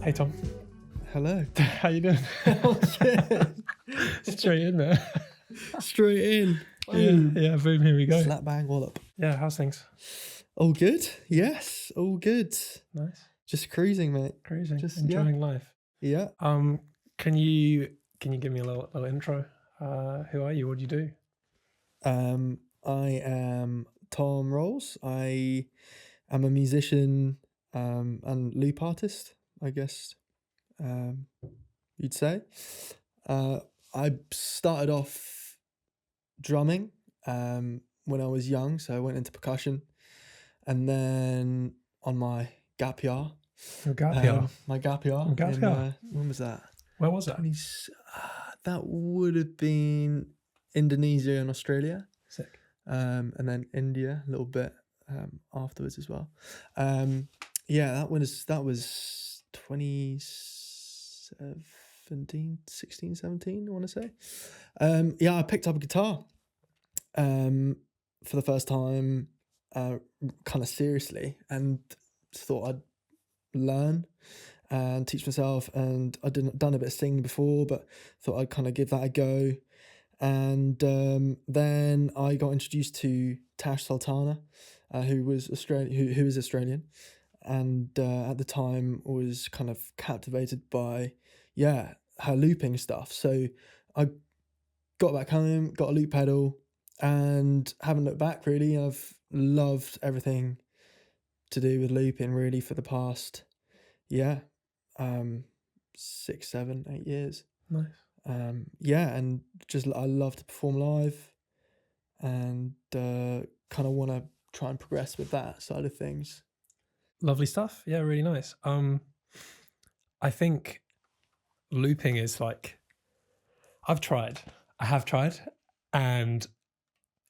Hey Tom, Hello. how you doing? Oh, shit. Straight in there. Straight in. Yeah, boom, here we go. Slap bang wallop. Yeah, how's things? All good? Yes, all good. Nice, Just cruising, mate. crazy, Just enjoying life. Yeah. Can you give me a little intro? Who are you? What do you do? I am Tom Rolls. I am a musician and loop artist, I guess you'd say. I started off drumming when I was young, so I went into percussion, and then on my gap year, Your gap year. my gap year, Gap in, year. when was that? Where was that? That would have been Indonesia and Australia, Sick. and then India a little bit afterwards as well. Yeah, that was 2017, 16, 17, I want to say. Yeah, I picked up a guitar for the first time, kind of seriously, and thought I'd learn and teach myself. And I'd done a bit of singing before, but thought I'd kind of give that a go. And then I got introduced to Tash Sultana, who is Australian, and at the time was kind of captivated by her looping stuff. So I got back home, got a loop pedal, and haven't looked back really. I've loved everything to do with looping really for the past 6, 7, 8 years. Nice. And just I love to perform live, and kind of want to try and progress with that side of things. Lovely stuff. Yeah, really nice. I think looping is like, I have tried, and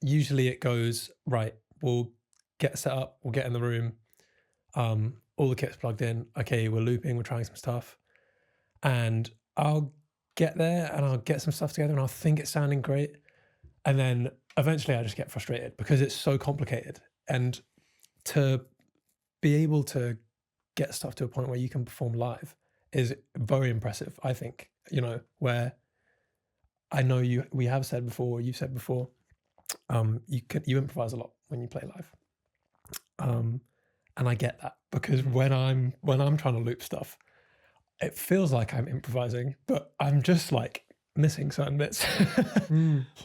usually it goes right. We'll get set up, we'll get in the room, all the kit's plugged in. Okay, we're looping, we're trying some stuff, and I'll get there and I'll get some stuff together and I'll think it's sounding great, and then eventually I just get frustrated because it's so complicated. And to be able to get stuff to a point where you can perform live is very impressive, I think. You know, where I know you've said before, you improvise a lot when you play live. And I get that, because when I'm trying to loop stuff, it feels like I'm improvising, but I'm just like missing certain bits.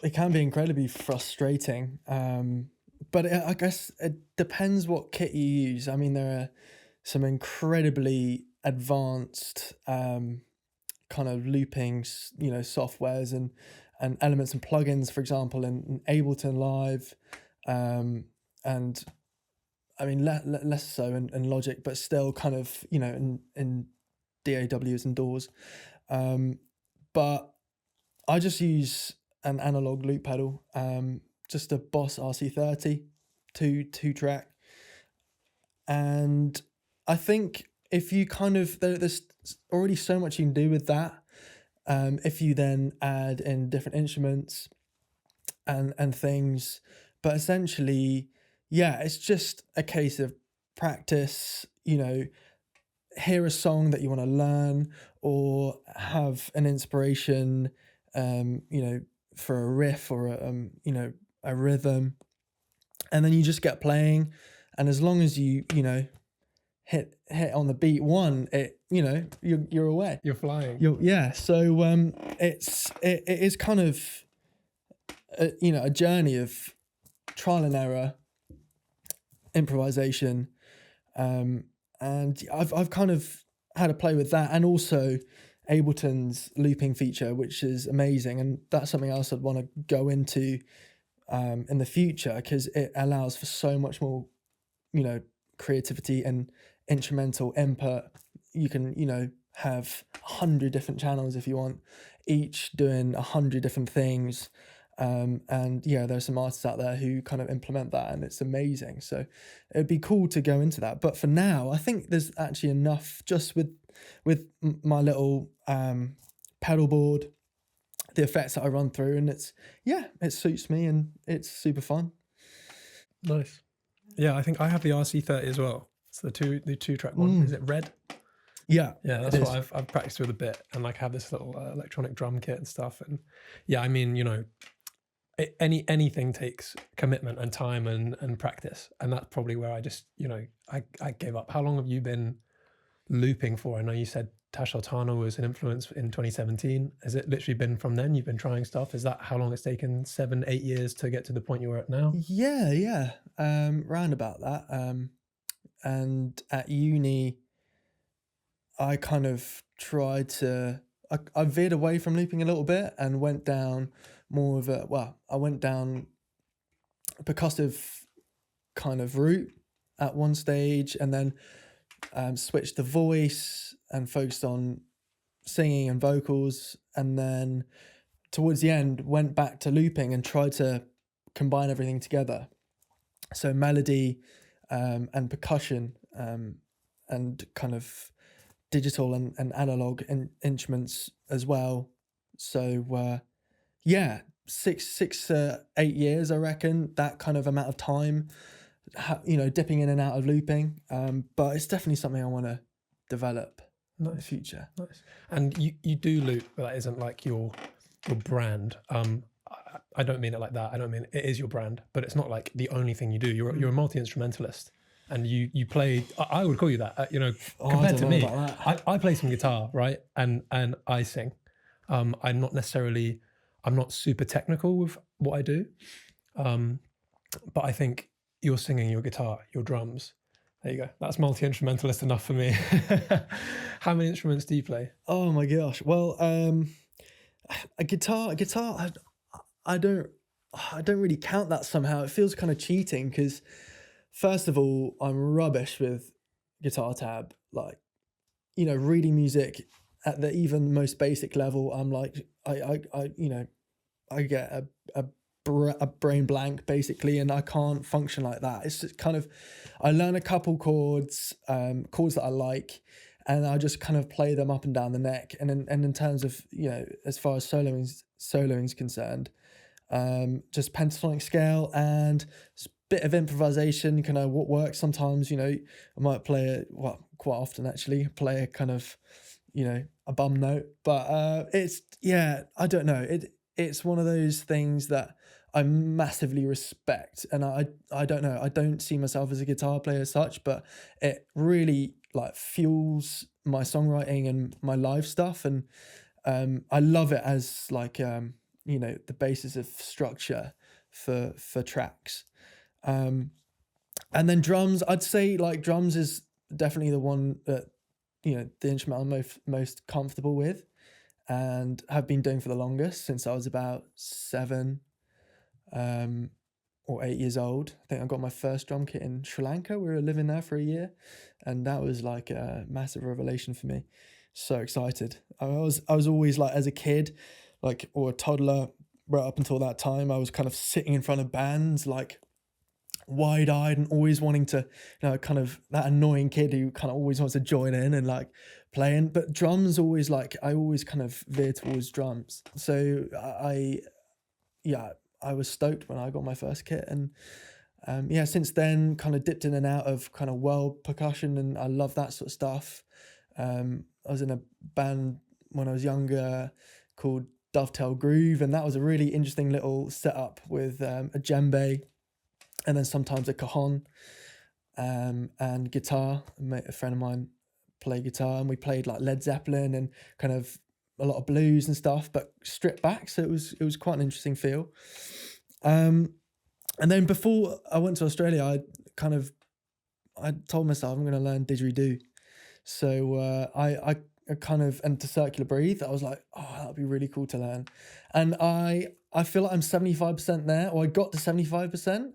It can be incredibly frustrating. But I guess it depends what kit you use. I mean, there are some incredibly advanced kind of looping, softwares and elements and plugins, for example, in Ableton Live, and I mean less so in Logic, but still kind of in DAWs and DAWs. But I just use an analog loop pedal, just a Boss RC30, two track. And I think if you there's already so much you can do with that. If you then add in different instruments and things, but essentially, it's just a case of practice, hear a song that you want to learn or have an inspiration, for a riff or a rhythm, and then you just get playing, and as long as you hit on the beat one, you're away, You're flying. So it is kind of a journey of trial and error, improvisation, and I've kind of had a play with that, and also Ableton's looping feature, which is amazing, and that's something else I'd want to go into in the future, because it allows for so much more creativity and instrumental input. You can have 100 different channels if you want, each doing 100 different things, and there's some artists out there who kind of implement that, and it's amazing. So it'd be cool to go into that, but for now I think there's actually enough just with my little pedal board the effects that I run through, and it suits me and it's super fun. Nice. Yeah, I think I have the RC30 as well. It's the two track one. Is it red? Yeah, Yeah, it that's what is. I've practiced with a bit, and like have this little electronic drum kit and stuff. And yeah, I mean, you know, anything takes commitment and time and practice, and that's probably where I just, you know, I gave up. How long have you been looping for? I know you said Tash Sultana was an influence in 2017. Has it literally been from then you've been trying stuff? Is that how long it's taken? 7, 8 years to get to the point you're at now? Yeah, round about that. And at uni, I kind of tried to. I veered away from looping a little bit and went down more of a. Well, I went down a percussive kind of route at one stage, and then switched to voice and focused on singing and vocals, and then towards the end went back to looping and tried to combine everything together. So melody and percussion and kind of digital and analog instruments as well. So yeah, 8 years, I reckon, that kind of amount of time, you know, dipping in and out of looping. But it's definitely something I want to develop in the future. Nice. And you do loop, but that isn't like your brand. I don't mean it like that. I don't mean it is your brand, but it's not like the only thing you do. You're a multi-instrumentalist, and you play. I would call you that. You know, compared to me, I play some guitar, right, and I sing. I'm not super technical with what I do, but I think your singing, your guitar, your drums. There you go. That's multi-instrumentalist enough for me. How many instruments do you play? Oh my gosh. Well, a guitar. I don't really count that somehow. It feels kind of cheating because, first of all, I'm rubbish with guitar tab. Like, you know, reading music at the even most basic level, I'm like, you know, I get a brain blank basically, and I can't function like that. It's just kind of, I learn a couple chords, chords that I like, and I just kind of play them up and down the neck. And in terms of, you know, as far as soloing's concerned, just pentatonic scale and bit of improvisation, kind of what works. Sometimes, you know, I might play quite often actually, play a kind of, you know, a bum note. But it's, yeah, I don't know. It's one of those things that I massively respect, and I don't know. I don't see myself as a guitar player as such, but it really like fuels my songwriting and my live stuff, and I love it as like you know, the basis of structure for tracks. And then drums, I'd say like drums is definitely the one that, you know, the instrument I'm most comfortable with and have been doing for the longest, since I was about 7 or 8 years old. I think I got my first drum kit in Sri Lanka. We were living there for a year, and that was like a massive revelation for me. So excited. I was always like, as a kid, like, or a toddler, right up until that time, I was kind of sitting in front of bands, like wide-eyed and always wanting to, you know, kind of that annoying kid who kind of always wants to join in and like playing. But drums always, like, I always kind of veer towards drums. So I was stoked when I got my first kit, and yeah, since then kind of dipped in and out of kind of world percussion, and I love that sort of stuff. I was in a band when I was younger called Dovetail Groove, and that was a really interesting little setup with a djembe and then sometimes a cajon and guitar. A friend of mine played guitar, and we played like Led Zeppelin and kind of a lot of blues and stuff, but stripped back. So it was quite an interesting feel. And then before I went to Australia, I told myself I'm going to learn didgeridoo. So I kind of, and to circular breathe, I was like, oh, that'd be really cool to learn. And I feel like I'm 75% there, or I got to 75%,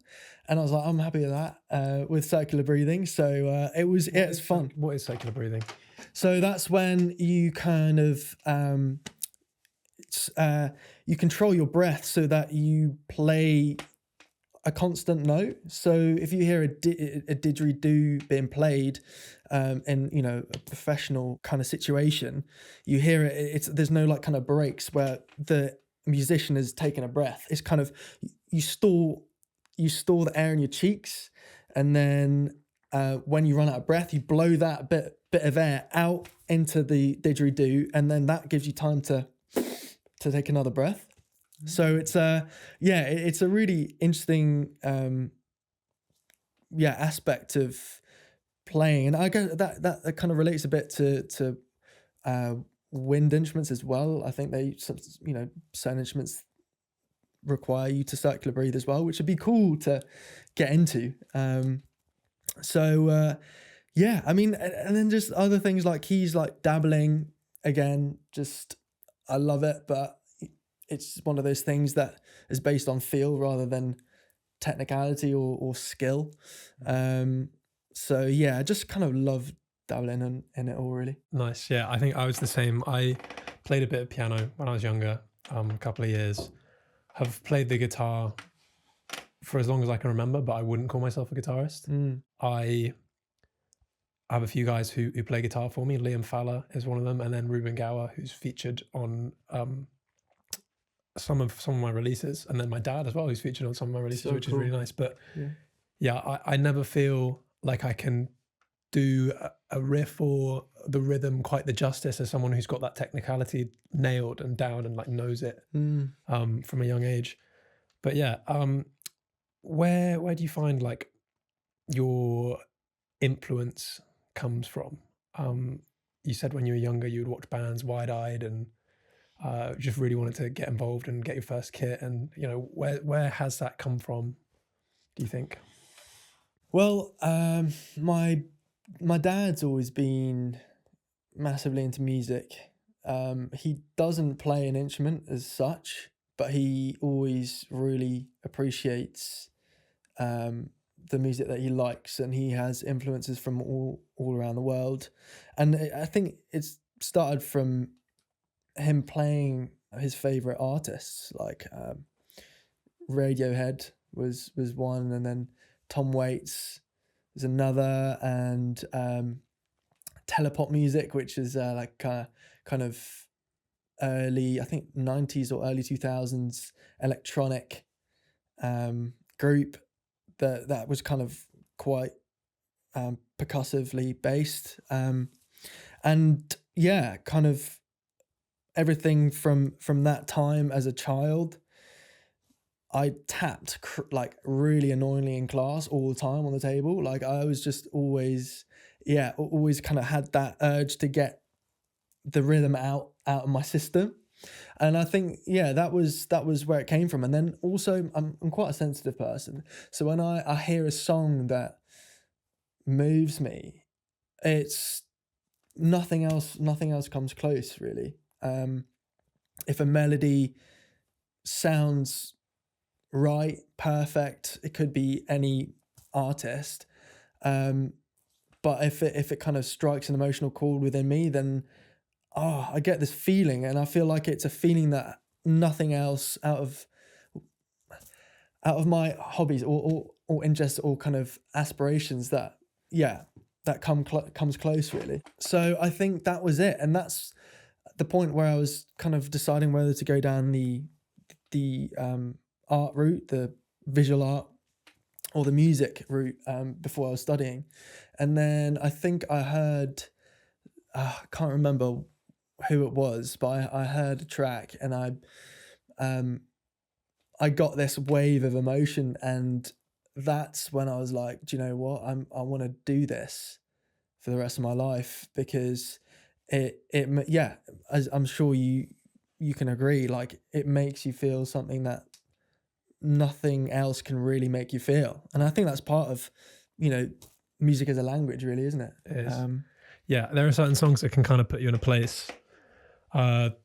and I was like, I'm happy with that, with circular breathing. So it's fun. What is circular breathing? So that's when you kind of you control your breath so that you play a constant note. So if you hear a didgeridoo being played in, you know, a professional kind of situation, you hear it. There's no like kind of breaks where musician is taking a breath. It's kind of you store the air in your cheeks, and then when you run out of breath, you blow that bit of air out into the didgeridoo, and then that gives you time to take another breath. So it's it's a really interesting aspect of playing, and I guess that kind of relates a bit to wind instruments as well. I think certain instruments require you to circular breathe as well, which would be cool to get into. I mean, and then just other things like keys, like dabbling again, just I love it, but it's one of those things that is based on feel rather than technicality or skill. I just kind of love dabbling in it all, really. Nice. Yeah, I think I was the same. I played a bit of piano when I was younger, a couple of years. Have played the guitar for as long as I can remember, but I wouldn't call myself a guitarist. I have a few guys who play guitar for me. Liam Fowler is one of them, and then Ruben Gower, who's featured on some of my releases, and then my dad as well, who's featured on some of my releases, which is really nice. But I never feel like I can do a riff or the rhythm quite the justice as someone who's got that technicality nailed and down and like knows it from a young age. But where do you find like your influence comes from? You said when you were younger you would watch bands wide-eyed and just really wanted to get involved and get your first kit, and where has that come from, do you think? Well, my dad's always been massively into music. He doesn't play an instrument as such, but he always really appreciates the music that he likes, and he has influences from all around the world. And I think it's started from him playing his favorite artists, like Radiohead was one, and then Tom Waits is another, and telepop music, which is kind of early, I think 90s or early 2000s electronic group that was kind of quite percussively based, and kind of everything from that time as a child. I tapped like really annoyingly in class all the time on the table. Like I was just always kind of had that urge to get the rhythm out of my system. And I think, that was where it came from. And then also I'm quite a sensitive person. So when I hear a song that moves me, it's nothing else comes close, really. If a melody sounds right, perfect, it could be any artist. But if it kind of strikes an emotional chord within me, then I get this feeling, and I feel like it's a feeling that nothing else out of my hobbies or interests or kind of aspirations that comes close, really. So I think that was it, and that's the point where I was kind of deciding whether to go down the art route, the visual art, or the music route before I was studying. And then I think I heard, I can't remember who it was, but I heard a track, and I got this wave of emotion, and that's when I was like, do you know what? I want to do this for the rest of my life, because as I'm sure you can agree, like it makes you feel something that nothing else can really make you feel. And I think that's part of, music as a language, really, isn't it? It is. There are certain songs that can kind of put you in a place that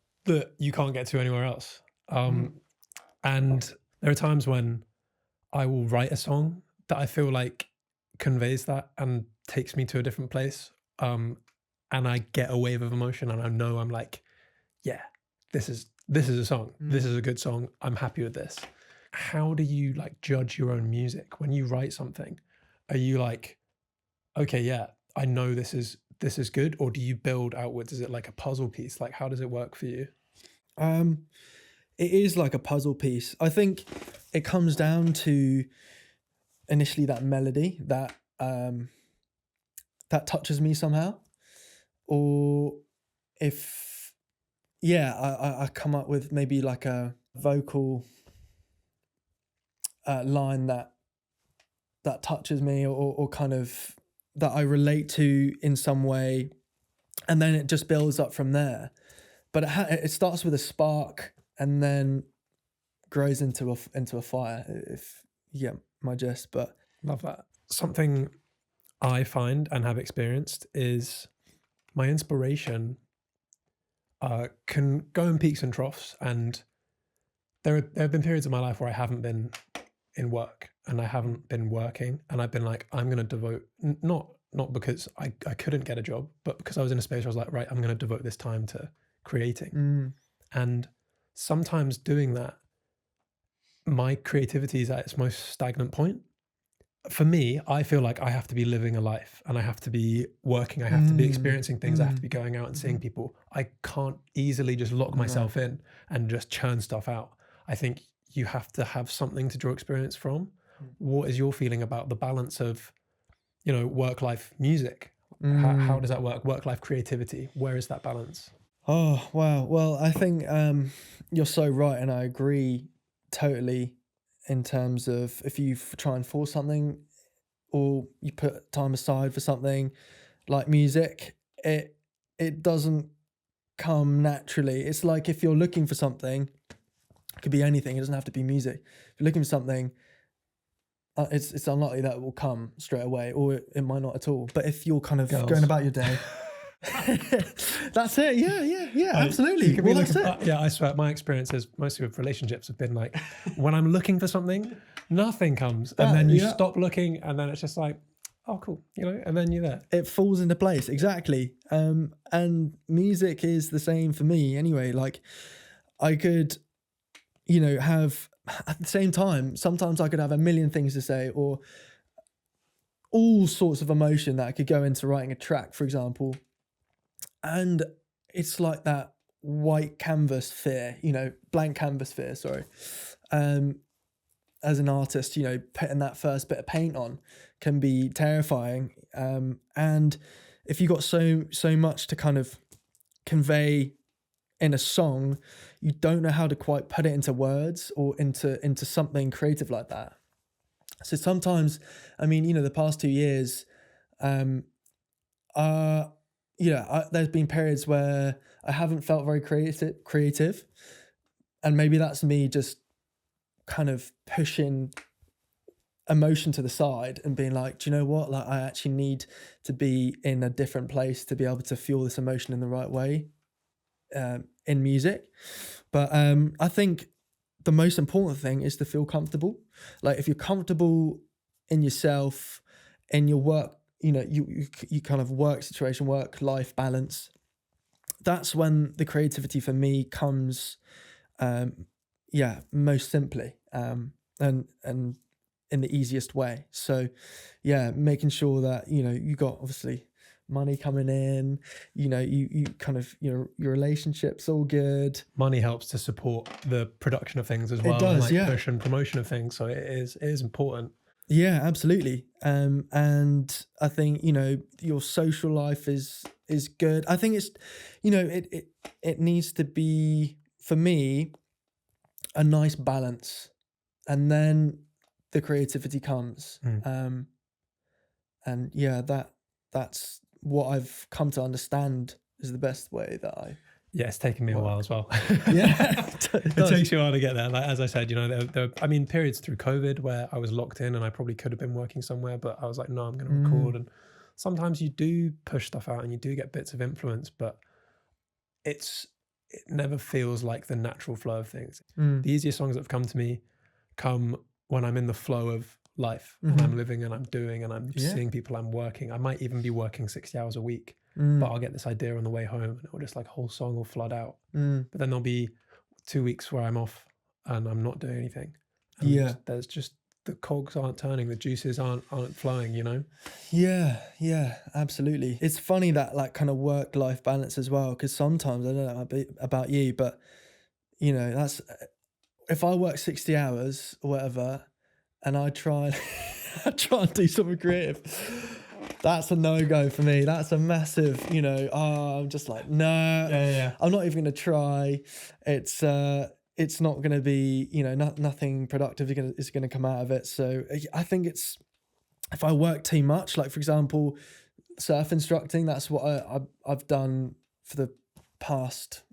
you can't get to anywhere else. And there are times when I will write a song that I feel like conveys that and takes me to a different place. And I get a wave of emotion, and I know I'm like, this is a song. This is a good song. I'm happy with this. How do you like judge your own music when you write something? Are you like, okay, I know this is good, or do you build outwards? Is it like a puzzle piece? Like, how does it work for you? it is like a puzzle piece. I think it comes down to initially that melody that touches me somehow, or if I come up with maybe like a vocal line that touches me, or kind of that I relate to in some way, and then it just builds up from there. But it starts with a spark and then grows into a fire. If you get my gist, but Love that. Something I find and have experienced is my inspiration can go in peaks and troughs, and there have been periods of my life where I haven't been in work and I haven't been working, and I've been like, I'm going to devote not because I couldn't get a job, but because I was in a space where I was like, right, I'm going to devote this time to creating. And sometimes doing that, my creativity is at its most stagnant point. For me, I feel like I have to be living a life, and I have to be working, I have to be experiencing things, I have to be going out and seeing people. I can't easily just lock myself in and just churn stuff out. I think you have to have something to draw experience from. What is your feeling about the balance of, work-life music? How does that work? Work-life creativity, where is that balance? Oh, wow. Well, I think you're so right, and I agree totally, in terms of if you try and force something, or you put time aside for something like music, it doesn't come naturally. It's like if you're looking for something, it could be anything. It doesn't have to be music. If you're looking for something, it's unlikely that it will come straight away, or it might not at all. But if you're kind of going about your day, that's it. Yeah, absolutely. Well, that's it. Yeah, I swear, my experiences mostly with relationships have been like, when I'm looking for something, nothing comes, and then you stop looking, and then it's just like, oh, cool, and then you're there. It falls into place, exactly. And music is the same for me anyway. Like, I could, have, at the same time, sometimes I could have a million things to say, or all sorts of emotion that I could go into writing a track, for example. And it's like that white canvas fear, blank canvas fear, sorry. As an artist, putting that first bit of paint on can be terrifying. And if you got so much to kind of convey in a song, you don't know how to quite put it into words or into something creative like that. So sometimes, the past 2 years, there's been periods where I haven't felt very creative, and maybe that's me just kind of pushing emotion to the side and being like, do you know what? Like, I actually need to be in a different place to be able to fuel this emotion in the right way, in music. But I think the most important thing is to feel comfortable. Like, if you're comfortable in yourself, in your work, you kind of work situation, work-life balance, that's when the creativity for me comes, most simply, and in the easiest way. So, making sure that, you got obviously money coming in, you kind of, your relationship's all good. Money helps to support the production of things as well. It does, like push and promotion of things. So it is important. Yeah, absolutely. And I think, your social life is good. I think it's, it needs to be, for me, a nice balance, and then the creativity comes. And that's what I've come to understand is the best way that I. Yeah, it's taken me a while as well. Yeah, it takes you a while to get there. Like, as I said, there periods through COVID where I was locked in and I probably could have been working somewhere, but I was like, no, I'm going to record. And sometimes you do push stuff out and you do get bits of influence, but it never feels like the natural flow of things. The easiest songs that have come to me come when I'm in the flow of life, and I'm living and I'm doing and I'm seeing people, I'm working. I might even be working 60 hours a week. But I'll get this idea on the way home, and it'll just like a whole song will flood out. But then there'll be 2 weeks where I'm off and I'm not doing anything. And there's just, the cogs aren't turning, the juices aren't flowing, Yeah, absolutely. It's funny that like kind of work-life balance as well, because sometimes, I don't know about you, but that's if I work 60 hours or whatever, and I try I try and do something creative, that's a no-go for me. That's a massive, I'm just like, no, Yeah. I'm not even gonna try. It's not gonna be, nothing productive is gonna come out of it. So I think it's, if I work too much, like for example, surf instructing, that's what I've done for the past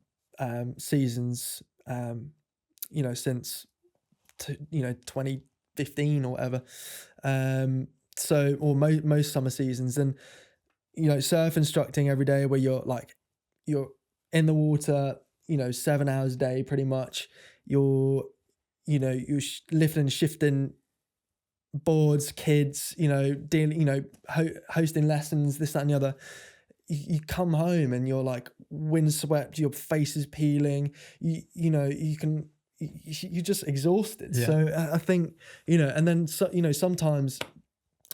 seasons, since 2015 or whatever. So, or most summer seasons, and surf instructing every day, where you're in the water, 7 hours a day, pretty much. You're lifting and shifting boards, kids, dealing, hosting lessons, this, that, and the other. You come home and you're like windswept, your face is peeling, you're just exhausted. Yeah. So I think, and then, sometimes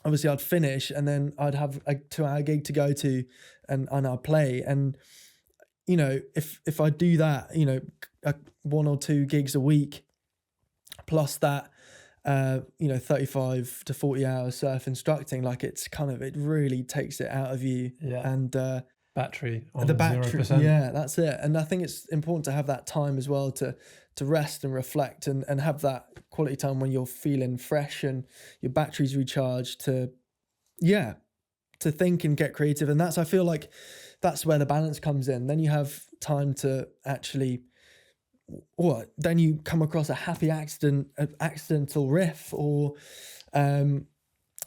obviously I'd finish and then I'd have a 2-hour gig to go to, and I'd play. And, if I do that, 1 or 2 gigs a week, plus that, 35 to 40 hours surf instructing, like it really takes it out of you. Yeah. And Battery on the battery, 0%. yeah, that's it. And I think it's important to have that time as well to rest and reflect, and have that quality time when you're feeling fresh and your battery's recharged to think and get creative. And I feel like that's where the balance comes in. Then you have time to actually, then you come across a happy accidental riff, or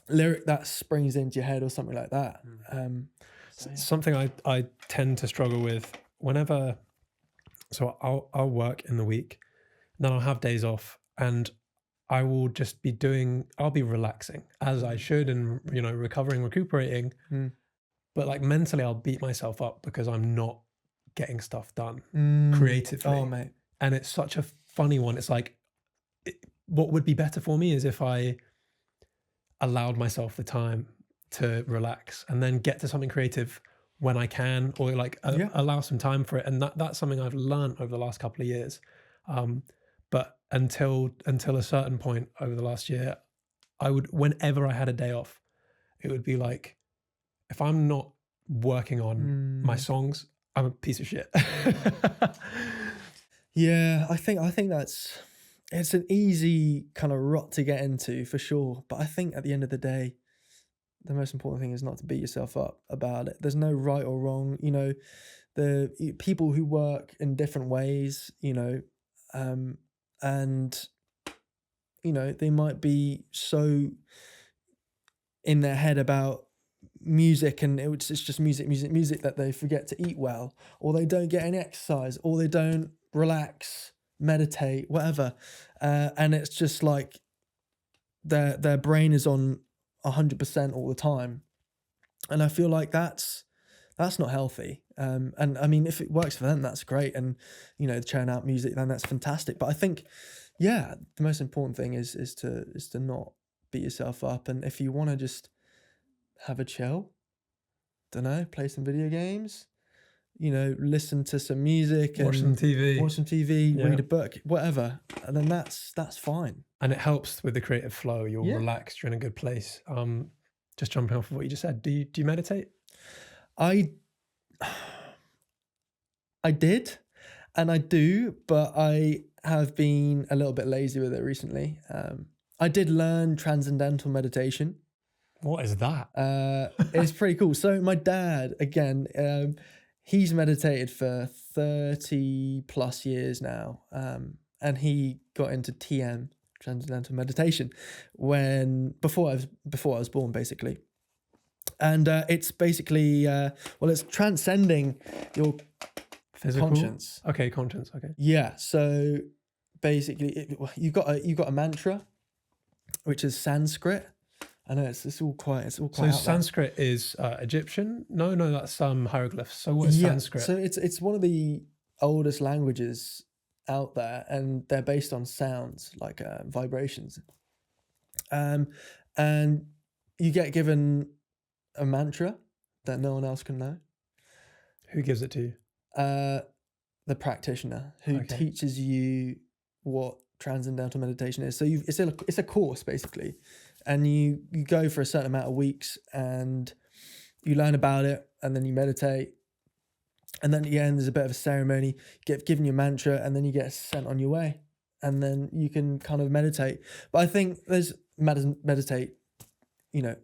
lyric that springs into your head, or something like that. Something I tend to struggle with whenever, so I'll work in the week, then I'll have days off, and I will just I'll be relaxing as I should, and recovering, recuperating. But like mentally I'll beat myself up because I'm not getting stuff done creatively. Oh, mate. And it's such a funny one. It's like, what would be better for me is if I allowed myself the time to relax and then get to something creative when I can, or allow some time for it. And that's something I've learned over the last couple of years. But until a certain point over the last year, whenever I had a day off, it would be like, if I'm not working on my songs, I'm a piece of shit. Yeah, I think it's an easy kind of rut to get into, for sure. But I think at the end of the day, the most important thing is not to beat yourself up about it. There's no right or wrong. The people who work in different ways, and they might be so in their head about music, and it's just music that they forget to eat well, or they don't get any exercise, or they don't relax, meditate, whatever, and it's just like their brain is on 100% all the time. And I feel like that's not healthy. And I mean, if it works for them, that's great, and churn out music, then that's fantastic. But I think, the most important thing is to not beat yourself up. And if you want to just have a chill, don't know, play some video games, listen to some music, watch some TV, read a book, whatever, and then that's fine. And it helps with the creative flow. You're relaxed, you're in a good place. Just jumping off of what you just said, do you meditate? I did, and I do, but I have been a little bit lazy with it recently. I did learn transcendental meditation. What is that? It's pretty cool. So my dad, again, he's meditated for 30 plus years now, and he got into TM, transcendental meditation, before I was born, basically. And it's basically it's transcending your physical conscience. Okay, conscience. Okay. Yeah. So basically, you got a mantra, which is Sanskrit. I know it's all quite. So Sanskrit is Egyptian? No, that's hieroglyphs. So what is Sanskrit? So it's one of the oldest languages out there, and they're based on sounds, like vibrations. And you get given a mantra that no one else can know. Who gives it to you? The practitioner, who teaches you what transcendental meditation is. So it's a course basically, and you go for a certain amount of weeks and you learn about it, and then you meditate, and then at the end there's a bit of a ceremony. You get given your mantra, and then you get sent on your way, and then you can kind of meditate. But I think there's meditate, you know,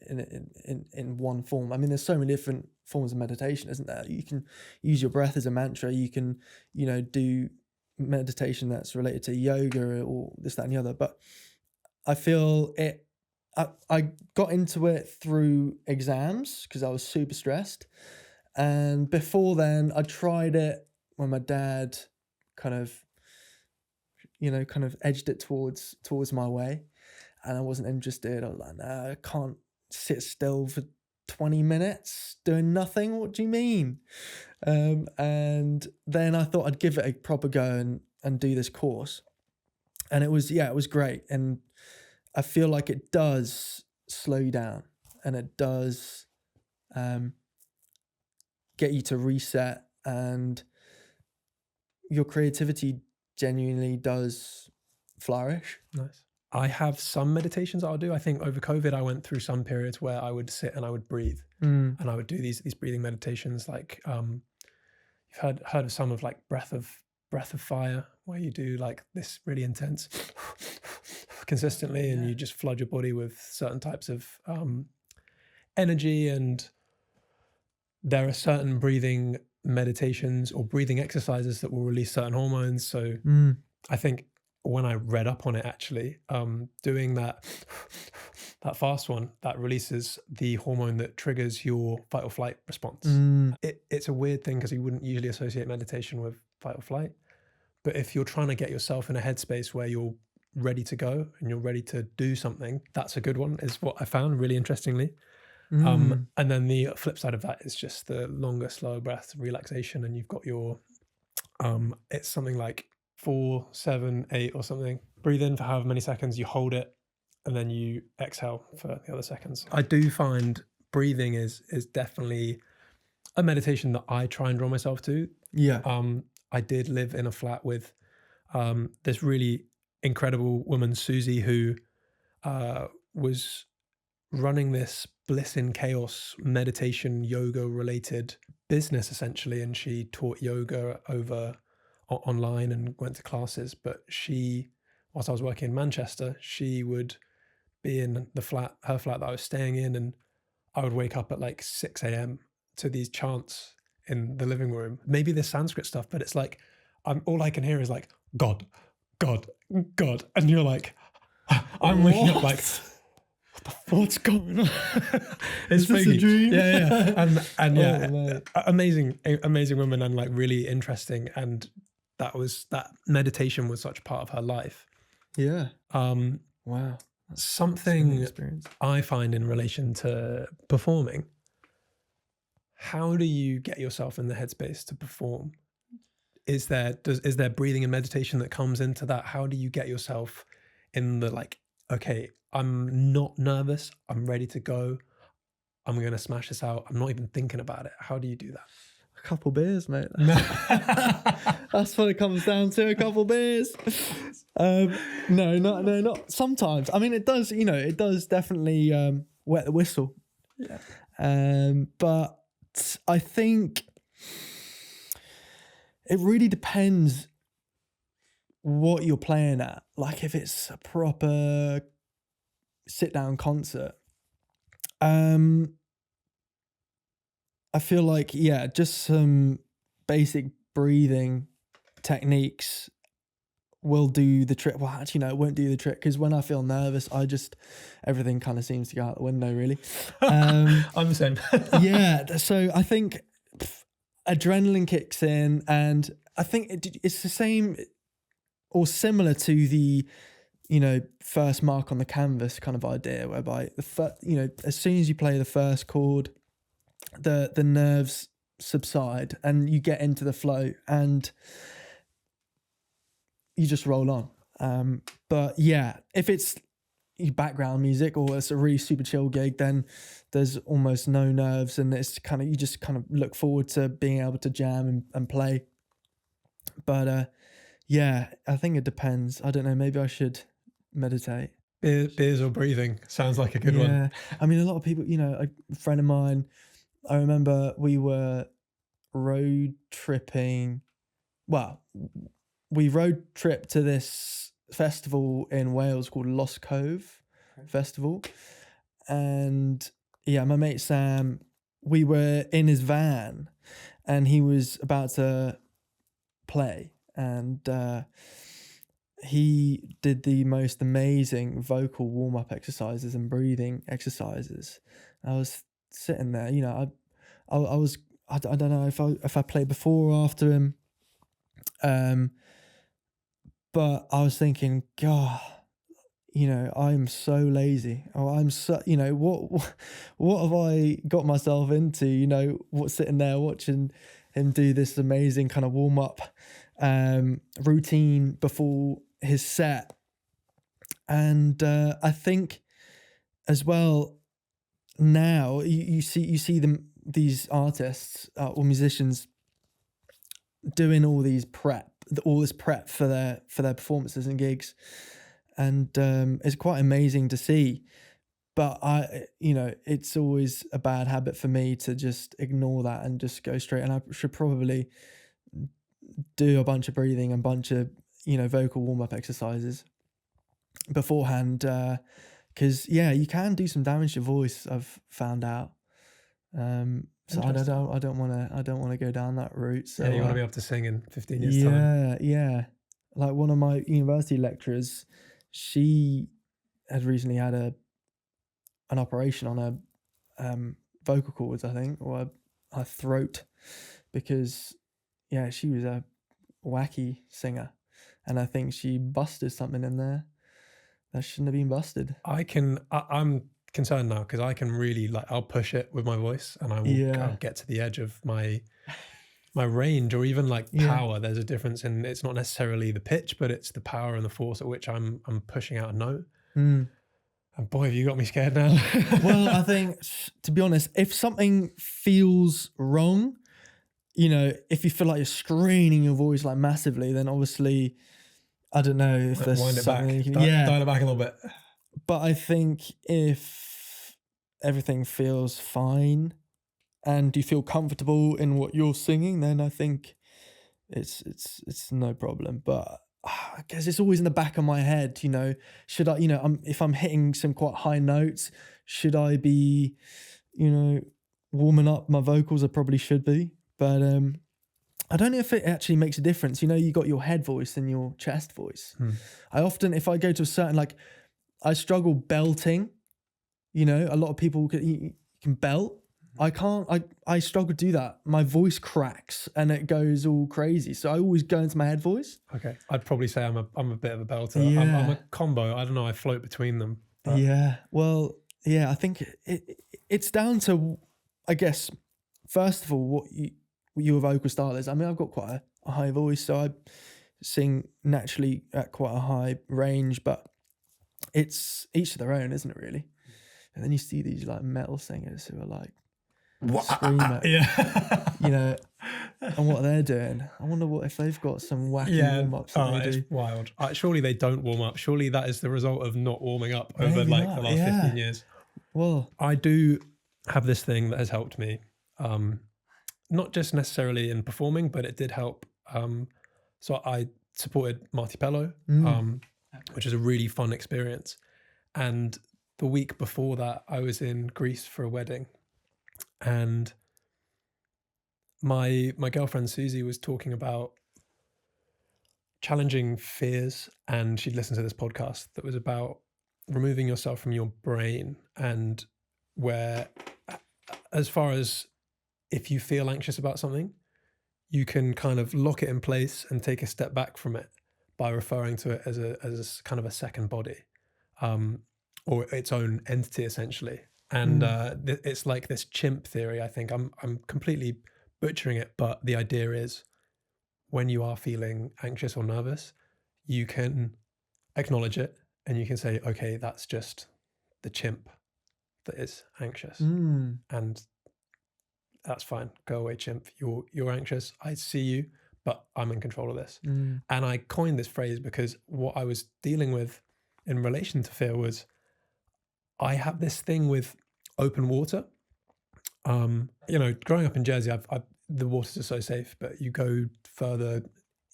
in one form. I mean, there's so many different forms of meditation, isn't there? You can use your breath as a mantra. You can, you know, do meditation that's related to yoga or this, that, and the other. But I feel I got into it through exams because I was super stressed. And before then, I tried it when my dad kind of edged it towards my way, and I wasn't interested. I was like, nah, I can't sit still for 20 minutes doing nothing. What do you mean? And then I thought I'd give it a proper go and do this course. And it was great. And I feel like it does slow you down, and it does get you to reset, and your creativity genuinely does flourish. Nice. I have some meditations I'll do. I think over COVID, I went through some periods where I would sit and I would breathe, and I would do these breathing meditations. Like you've heard of some of like breath of fire, where you do like this really intense consistently, and you just flood your body with certain types of energy. And there are certain breathing meditations or breathing exercises that will release certain hormones. So I think when I read up on it, actually, doing that fast one that releases the hormone that triggers your fight or flight response. It's a weird thing because you wouldn't usually associate meditation with fight or flight. But if you're trying to get yourself in a headspace where you're ready to go and you're ready to do something, that's a good one, is what I found really interestingly. And then the flip side of that is just the longer, slower breath relaxation. And you've got your, it's something like 4, 7, 8 or something. Breathe in for however many seconds, you hold it, and then you exhale for the other seconds. I do find breathing is definitely a meditation that I try and draw myself to. Yeah. I did live in a flat with this really incredible woman, Susie, who was running this bliss in chaos meditation yoga related business essentially, and she taught yoga over online and went to classes. But she, whilst I was working in Manchester, she would be in her flat that I was staying in, and I would wake up at like 6 a.m. to these chants in the living room. Maybe this Sanskrit stuff, but it's like all I can hear is like God, God, God, and you're like, I'm waking up like, what's going on? It's this a dream? Yeah. And yeah, Oh, amazing woman, and like really interesting. And that meditation was such a part of her life. Yeah. Wow. Something I find in relation to performing, how do you get yourself in the headspace to perform? Is there breathing and meditation that comes into that? How do you get yourself in the like, okay, I'm not nervous, I'm ready to go, I'm going to smash this out, I'm not even thinking about it? How do you do that? A couple beers, mate. That's what it comes down to, a couple beers. No, not sometimes. I mean, it does definitely wet the whistle. Yeah. But I think it really depends what you're playing at. Like if it's a proper sit down concert, I feel like, yeah, just some basic breathing techniques will do the trick. Well, actually, no, it won't do the trick, because when I feel nervous, everything kind of seems to go out the window, really. I'm the same. Yeah, so I think adrenaline kicks in, and I think it's the same or similar to the, first mark on the canvas kind of idea, whereby as soon as you play the first chord, the nerves subside and you get into the flow and you just roll on. But yeah, if it's background music or it's a really super chill gig, then there's almost no nerves, and it's you just kind of look forward to being able to jam and play. But Yeah, I think it depends. I don't know. Maybe I should meditate. Beers or breathing sounds like a good one. Yeah, I mean, a lot of people. A friend of mine. I remember we were road tripping. Well, we road tripped to this festival in Wales called Lost Cove Festival, and yeah, my mate Sam. We were in his van, and he was about to play, and he did the most amazing vocal warm up exercises and breathing exercises. I was sitting there, I was, I don't know if I played before or after him, um, but I was thinking, God, I'm so lazy. Oh, I'm so, what have I got myself into? What sitting there watching him do this amazing kind of warm up routine before his set. And I think as well now you see them, these artists or musicians doing all this prep for their performances and gigs, and it's quite amazing to see. But it's always a bad habit for me to just ignore that and just go straight. And I should probably do a bunch of breathing and bunch of vocal warm up exercises beforehand, because you can do some damage to your voice. I've found out. So I don't want to go down that route. So Yeah, you want to be able to sing in 15 years' time. yeah. Like one of my university lecturers, she had recently had an operation on her vocal cords, I think, or her throat, because she was a wacky singer, and I think she busted something in there that shouldn't have been busted. I'm concerned now because I can really I'll push it with my voice, and I'll get to the edge of my range, or even power. There's a difference in, it's not necessarily the pitch, but it's the power and the force at which I'm pushing out a note. And boy, have you got me scared now. Well, I think, to be honest, if something feels wrong, if you feel like you're straining your voice massively, then obviously, I don't know if there's wind it back, something. dial it back a little bit. But I think if everything feels fine and you feel comfortable in what you're singing, then I think it's no problem. But I guess it's always in the back of my head, should I, if I'm hitting some quite high notes, should I be, warming up my vocals? I probably should be, but I don't know if it actually makes a difference. You got your head voice and your chest voice. I often, if I go to a certain, I struggle belting, a lot of people can belt. I can't, I struggle to do that. My voice cracks and it goes all crazy. So I always go into my head voice. Okay. I'd probably say I'm a bit of a belter. Yeah. I'm a combo. I don't know. I float between them. But. Yeah. Well, yeah, I think it's down to, I guess, first of all, what your vocal style is. I mean, I've got quite a high voice, so I sing naturally at quite a high range, but it's each to their own, isn't it, really? And then you see these metal singers who are screamer, and what they're doing. I wonder if they've got some wacky warm-ups that they do. It's wild. Surely they don't warm up. Surely that is the result of not warming up over the last 15 years. Well, I do have this thing that has helped me, not just necessarily in performing, but it did help. So I supported Marty Pello, which is a really fun experience. And the week before that, I was in Greece for a wedding. And my girlfriend Susie was talking about challenging fears, and she'd listened to this podcast that was about removing yourself from your brain, and where, as far as if you feel anxious about something, you can kind of lock it in place and take a step back from it by referring to it as a kind of a second body, or its own entity essentially. And it's like this chimp theory. I think I'm completely butchering it, but the idea is, when you are feeling anxious or nervous, you can acknowledge it and you can say, okay, that's just the chimp that is anxious, and that's fine. Go away, chimp. You're anxious. I see you, but I'm in control of this. Mm. And I coined this phrase because what I was dealing with in relation to fear was I have this thing with open water. Growing up in Jersey, the waters are so safe, but you go further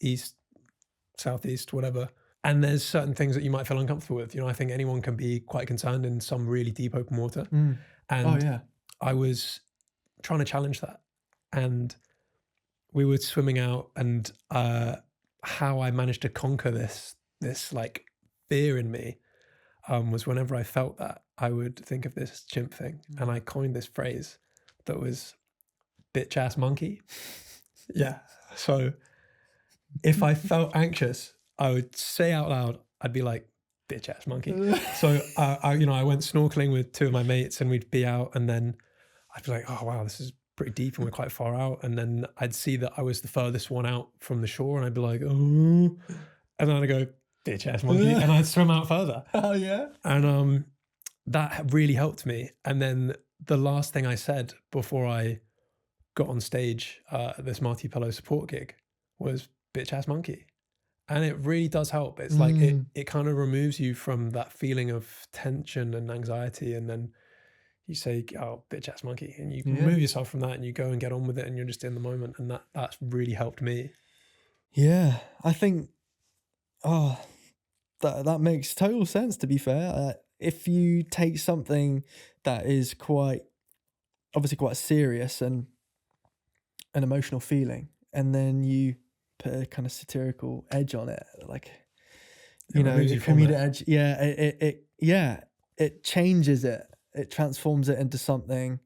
east, southeast, whatever, and there's certain things that you might feel uncomfortable with. I think anyone can be quite concerned in some really deep open water. Mm. And Oh yeah. I was trying to challenge that. And we were swimming out, and how I managed to conquer this like fear in me was whenever I felt that, I would think of this chimp thing. And I coined this phrase that was bitch ass monkey. Yeah. So if I felt anxious, I would say out loud, I'd be like, bitch ass monkey. So I went snorkeling with two of my mates, and we'd be out, and then I'd be like, oh wow, this is pretty deep and we're quite far out. And then I'd see that I was the furthest one out from the shore, and I'd be like, oh, and then I'd go, bitch ass monkey, and I'd swim out further. Oh yeah. And that really helped me. And then the last thing I said before I got on stage at this multi-pillow support gig was bitch ass monkey. And it really does help. It's like it kind of removes you from that feeling of tension and anxiety, and then you say, oh, bitch ass monkey, and you remove yourself from that, and you go and get on with it, and you're just in the moment. And that's really helped me. Yeah, I think, that makes total sense, to be fair. If you take something that is obviously quite serious and an emotional feeling, and then you put a kind of satirical edge on it, like, a comedic edge. Yeah, it changes it. It transforms it into something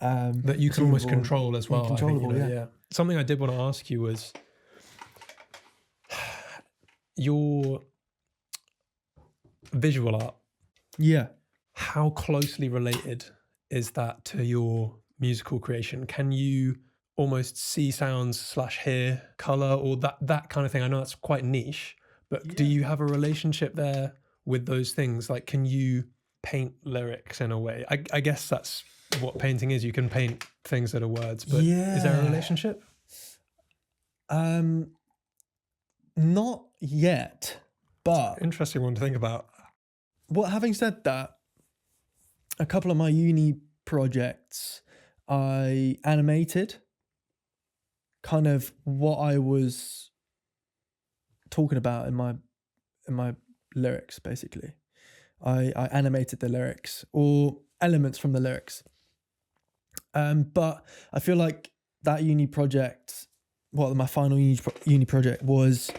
that you can almost control as well. Controllable, yeah. Something I did want to ask you was your visual art. Yeah. How closely related is that to your musical creation? Can you almost see sounds / hear color, or that kind of thing? I know that's quite niche, but do you have a relationship there with those things? Like, can you paint lyrics in a way? I guess that's what painting is. You can paint things that are words, but is there a relationship? Not yet, but Interesting one to think about. Having said that, a couple of my uni projects, I animated kind of what I was talking about in my lyrics. Basically, I animated the lyrics or elements from the lyrics. But I feel like that uni project, my final uni project, was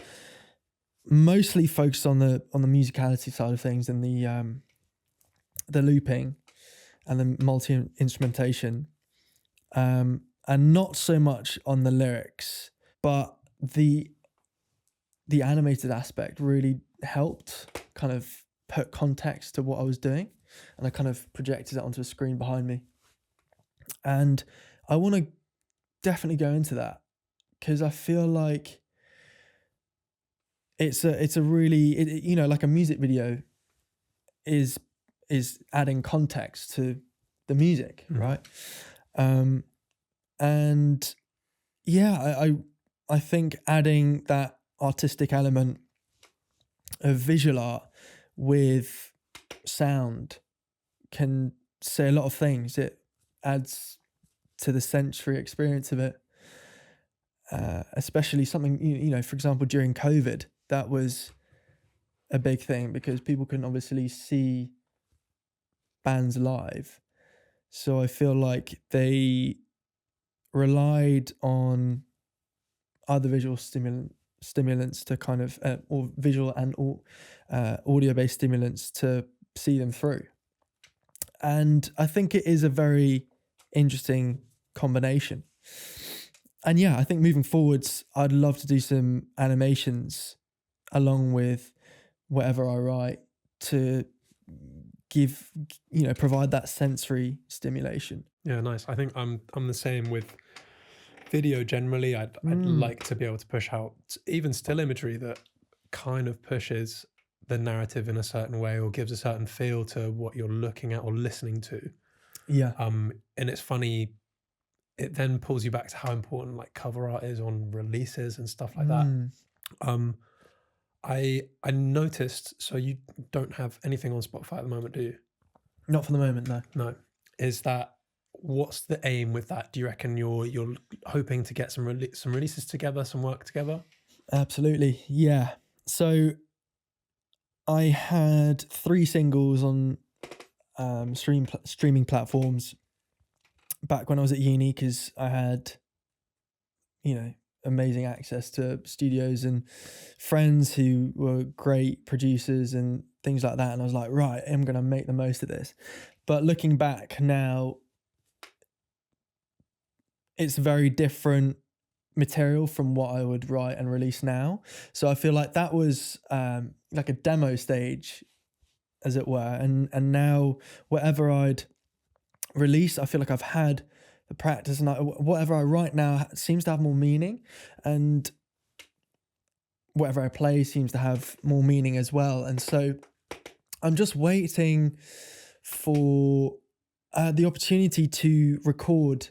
mostly focused on the musicality side of things, and the looping and the multi-instrumentation, and not so much on the lyrics. But the animated aspect really helped kind of put context to what I was doing, and I kind of projected it onto a screen behind me. And I want to definitely go into that, because I feel like it's a really, like a music video is adding context to the music, right? And yeah, I think adding that artistic element of visual art with sound can say a lot of things. It adds to the sensory experience of it, especially something, for example, during COVID, that was a big thing because people couldn't obviously see bands live. So I feel like they relied on other visual stimulants to kind of, or visual and audio-based stimulants to see them through. And I think it is a very interesting combination. And yeah, I think moving forwards, I'd love to do some animations along with whatever I write to provide that sensory stimulation. Yeah, nice. I think I'm the same with video generally. I'd like to be able to push out even still imagery that kind of pushes the narrative in a certain way or gives a certain feel to what you're looking at or listening to. Yeah. And it's funny, it then pulls you back to how important like cover art is on releases and stuff like that. Mm. Um, I noticed, so you don't have anything on Spotify at the moment, do you? Not for the moment, no. No. Is that what's the aim with that? Do you reckon you're hoping to get some releases together, some work together? Absolutely, yeah. So I had 3 singles on streaming platforms back when I was at uni, because I had, you know, amazing access to studios and friends who were great producers and things like that. And I was like, right, I'm going to make the most of this. But looking back now, it's very different material from what I would write and release now. So I feel like that was like a demo stage, as it were. And now whatever I'd release, I feel like I've had the practice, and whatever I write now seems to have more meaning, and whatever I play seems to have more meaning as well. And so I'm just waiting for the opportunity to record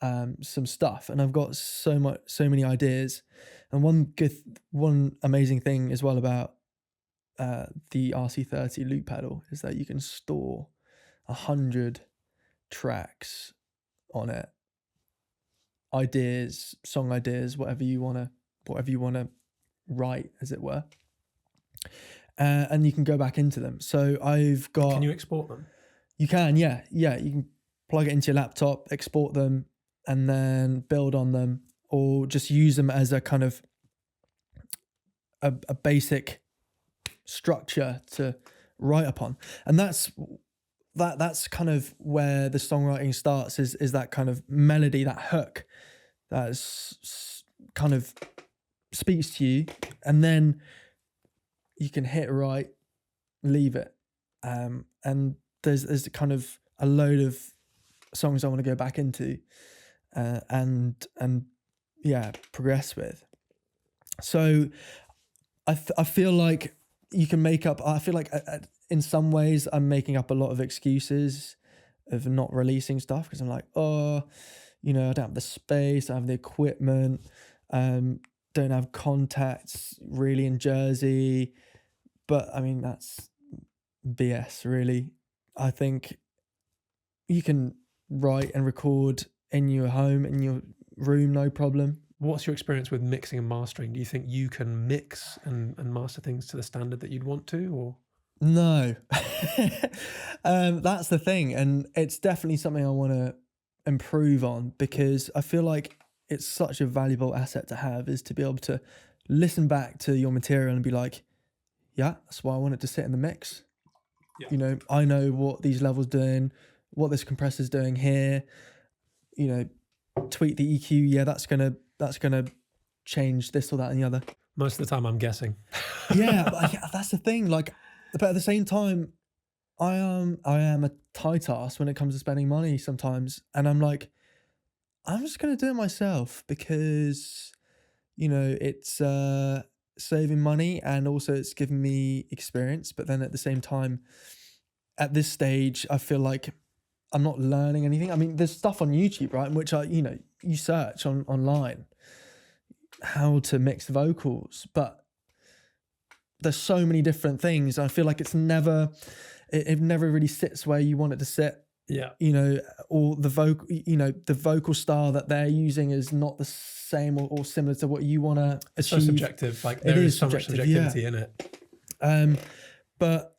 some stuff, and I've got so many ideas. And one amazing thing as well about the RC30 loop pedal is that you can store 100 tracks on it, ideas, song ideas, whatever you want to write, as it were, and you can go back into them. So I've got. Can you export them? You can, yeah. You can plug it into your laptop, export them, and then build on them, or just use them as a kind of a basic structure to write upon. And that's kind of where the songwriting starts, is that kind of melody, that hook that kind of speaks to you, and then you can hit write, leave it, and there's kind of a load of songs I want to go back into and progress with. So I feel like you can make up. I feel like in some ways I'm making up a lot of excuses of not releasing stuff, because I'm like, I don't have the space, I don't have the equipment, don't have contacts really in Jersey. But I mean, that's BS, really. I think you can write and record in your home, in your room, no problem. What's your experience with mixing and mastering? Do you think you can mix and master things to the standard that you'd want to, or? No. That's the thing. And it's definitely something I want to improve on, because I feel like it's such a valuable asset to have, is to be able to listen back to your material and be like, yeah, that's why I want it to sit in the mix. Yeah. I know what these levels doing, what this compressor's doing here, tweak the EQ. Yeah, that's gonna change this or that and the other. Most of the time I'm guessing. Yeah, that's the thing. Like, but at the same time, I am a tight ass when it comes to spending money sometimes. And I'm like, I'm just gonna do it myself, because it's saving money, and also it's giving me experience. But then at the same time, at this stage, I feel like I'm not learning anything. I mean, there's stuff on YouTube, right, in which you search online how to mix vocals, but there's so many different things. I feel like it never really sits where you want it to sit. Yeah. Or the vocal style that they're using is not the same or similar to what you want to achieve. It's so subjective. Like, there is so much subjectivity in it. But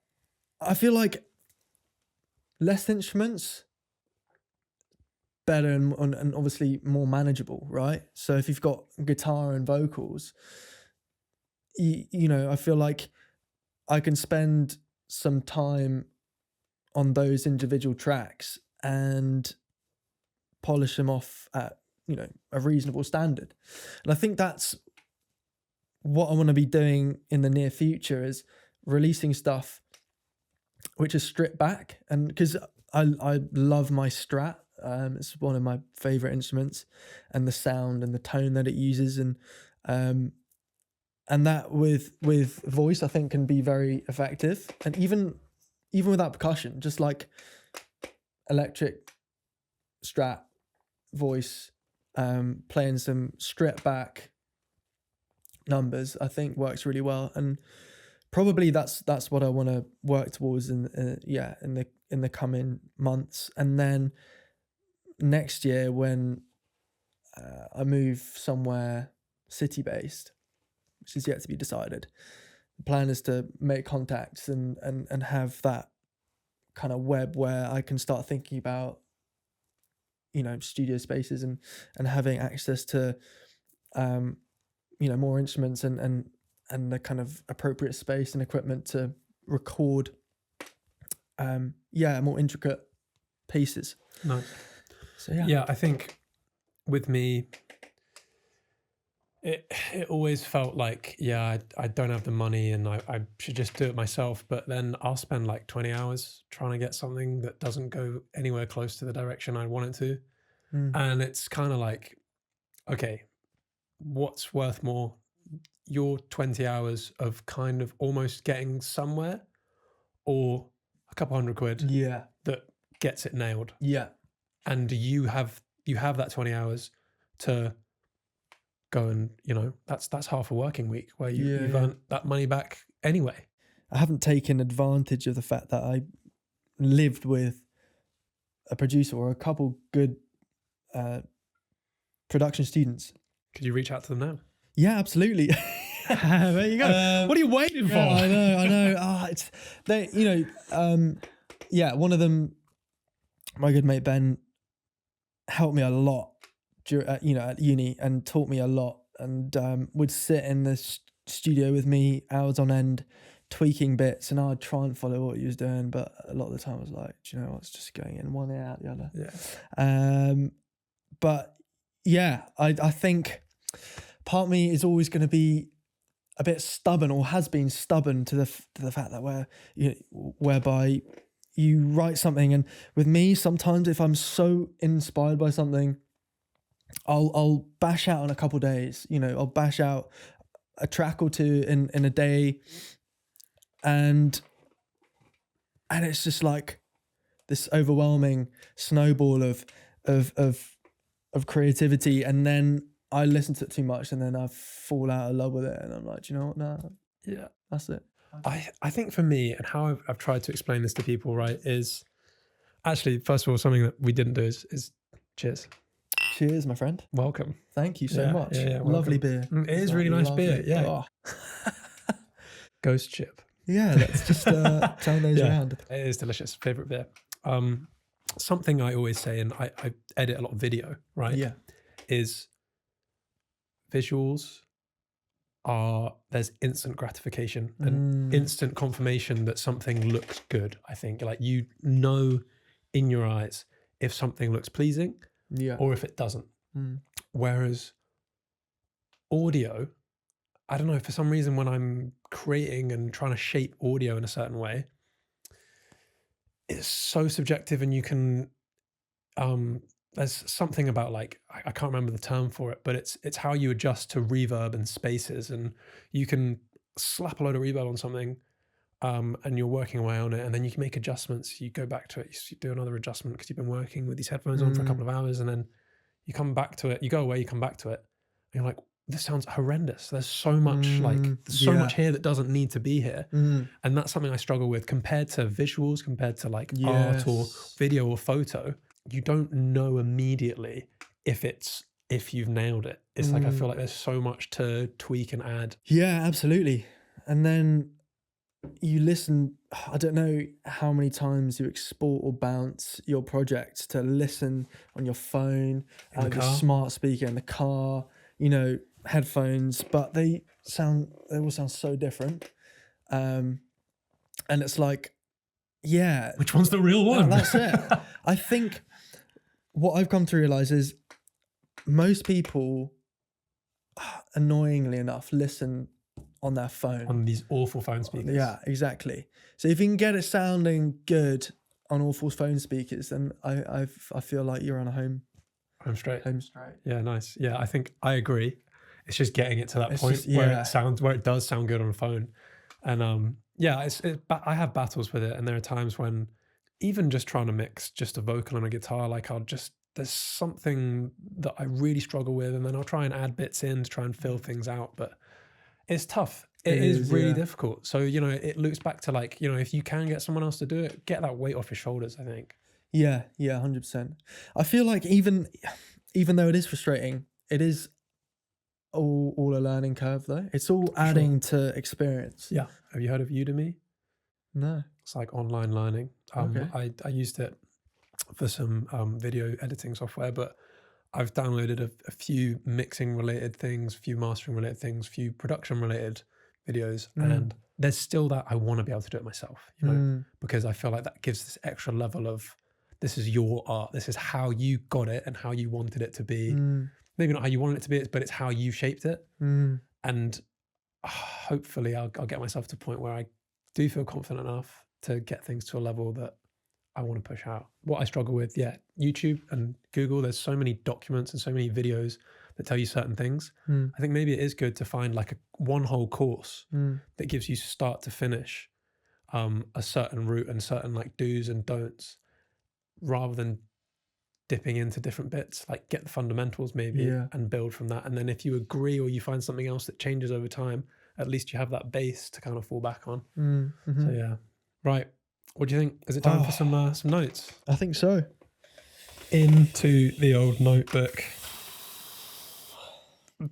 I feel like less instruments, better and obviously more manageable, right? So if you've got guitar and vocals, I feel like I can spend some time on those individual tracks and polish them off at a reasonable standard. And I think that's what I want to be doing in the near future, is releasing stuff which is stripped back. And because I love my Strat, it's one of my favorite instruments, and the sound and the tone that it uses, and that with voice I think can be very effective. And even without percussion, just like electric Strat voice, playing some stripped back numbers, I think works really well. And probably that's what I want to work towards in the coming months. And then next year when I move somewhere city based, which is yet to be decided, the plan is to make contacts and have that kind of web where I can start thinking about, you know, studio spaces and having access to you know, more instruments and the kind of appropriate space and equipment to record more intricate pieces. Nice. So yeah. Yeah, I think with me, it always felt like, yeah, I don't have the money and I should just do it myself. But then I'll spend like 20 hours trying to get something that doesn't go anywhere close to the direction I want it to. And it's kind of like, okay, what's worth more? Your 20 hours of kind of almost getting somewhere, or a couple £100 Yeah. that gets it nailed. Yeah. And you have that 20 hours to go and, you know, that's half a working week where you've earned that money back anyway. I haven't taken advantage of the fact that I lived with a producer or a couple good production students. Could you reach out to them now? Yeah, absolutely. There you go. What are you waiting for? I know. It's they, you know, one of them, my good mate Ben, helped me a lot, you know, at uni and taught me a lot, and would sit in the studio with me hours on end, tweaking bits, and I'd try and follow what he was doing, but a lot of the time I was like, do you know what's just going in one ear out the other. Yeah. But yeah, I think part of me is always going to be a bit stubborn, or has been stubborn to the fact that whereby you write something, and with me sometimes if I'm so inspired by something, I'll bash out in a couple of days. You know, I'll bash out a track or two in a day, and it's just like this overwhelming snowball of creativity, and then I listen to it too much and then I fall out of love with it, and I'm like, do you know what? No, Yeah, that's it. I think for me, and how I've tried to explain this to people, right, is actually, first of all, something that we didn't do is cheers. Cheers, my friend. Welcome. Thank you so much. Yeah, lovely beer. It is really nice beer. Yeah. Oh. Ghost chip. Yeah, let's just turn those around. It is delicious. Favorite beer. Something I always say, and I edit a lot of video, right? Yeah. Is visuals there's instant gratification and instant confirmation that something looks good. I think, like, you know in your eyes if something looks pleasing or if it doesn't. Whereas audio, I don't know, for some reason when I'm creating and trying to shape audio in a certain way, it's so subjective, and you can there's something about, like, I can't remember the term for it, but it's how you adjust to reverb and spaces, and you can slap a load of reverb on something, and you're working away on it, and then you can make adjustments. You go back to it, you do another adjustment because you've been working with these headphones on for a couple of hours, and then you come back to it. You go away, you come back to it, and you're like, this sounds horrendous. There's so much there's so much here that doesn't need to be here. And that's something I struggle with compared to visuals, compared to like art or video or photo. You don't know immediately if you've nailed it. It's like, I feel like there's so much to tweak and add. Yeah, absolutely. And then you listen, I don't know how many times you export or bounce your project to listen on your phone, In the car. smart speaker in the car, you know, headphones, but they all sound so different. And it's like, yeah. Which one's the real one? No, that's it. I think what I've come to realize is most people, annoyingly enough, listen on their phone. On these awful phone speakers. Yeah, exactly. So if you can get it sounding good on awful phone speakers, then I feel like you're on a home straight. straight. Yeah, nice. Yeah, I think I agree. It's just getting it to that It's point just, where it does sound good on a phone. And I have battles with it, and there are times when even just trying to mix just a vocal and a guitar, like there's something that I really struggle with, and then I'll try and add bits in to try and fill things out, but it's tough. It It is is, really yeah. difficult. So, you know, it loops back to like, you know, if you can get someone else to do it, get that weight off your shoulders, I think. Yeah, 100%. I feel like even though it is frustrating, it is all a learning curve though. It's all adding to experience. Yeah. Have you heard of Udemy? No. It's like online learning. Okay. I used it for some video editing software, but I've downloaded a few mixing related things, a few mastering related things, a few production related videos, and there's still that I want to be able to do it myself, you know, because I feel like that gives this extra level of this is your art, this is how you got it and how you wanted it to be. Maybe not how you wanted it to be, but it's how you shaped it. And hopefully I'll get myself to a point where I do feel confident enough to get things to a level that I want to push out. What I struggle with, YouTube and Google, there's so many documents and so many videos that tell you certain things. I think maybe it is good to find like one whole course that gives you start to finish a certain route and certain like do's and don'ts, rather than dipping into different bits. Like get the fundamentals maybe and build from that. And then if you agree or you find something else that changes over time, at least you have that base to kind of fall back on. So yeah. Right. What do you think? Is it time for some notes? I think so. Into the old notebook.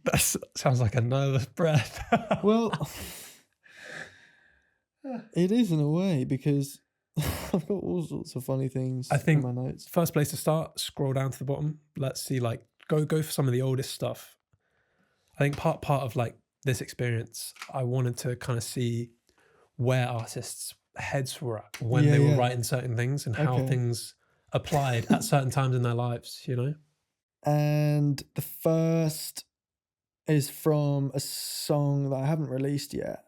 That sounds like a nervous breath. Well, it is in a way because I've got all sorts of funny things I think in my notes. First place to start, scroll down to the bottom. Let's see, like go for some of the oldest stuff. I think part of like this experience, I wanted to kind of see where artists' heads were at when they were writing certain things and how things applied at certain times in their lives, you know? And the first is from a song that I haven't released yet.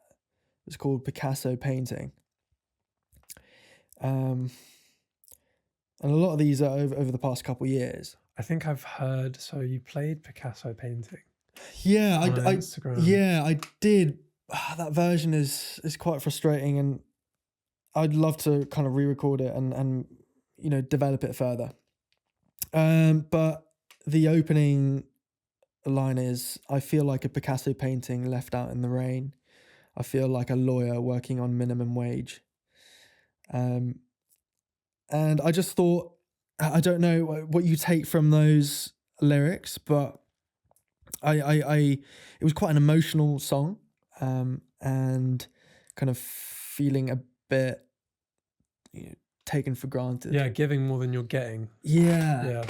It's called Picasso Painting. And a lot of these are over the past couple of years. I think I've heard, so you played Picasso Painting. Yeah, on Instagram. I did. That version is quite frustrating, and I'd love to kind of re-record it and you know, develop it further. But the opening line is, I feel like a Picasso painting left out in the rain. I feel like a lawyer working on minimum wage. And I just thought, I don't know what you take from those lyrics, but it was quite an emotional song, and kind of feeling a bit, you know, taken for granted. Yeah, giving more than you're getting. Yeah.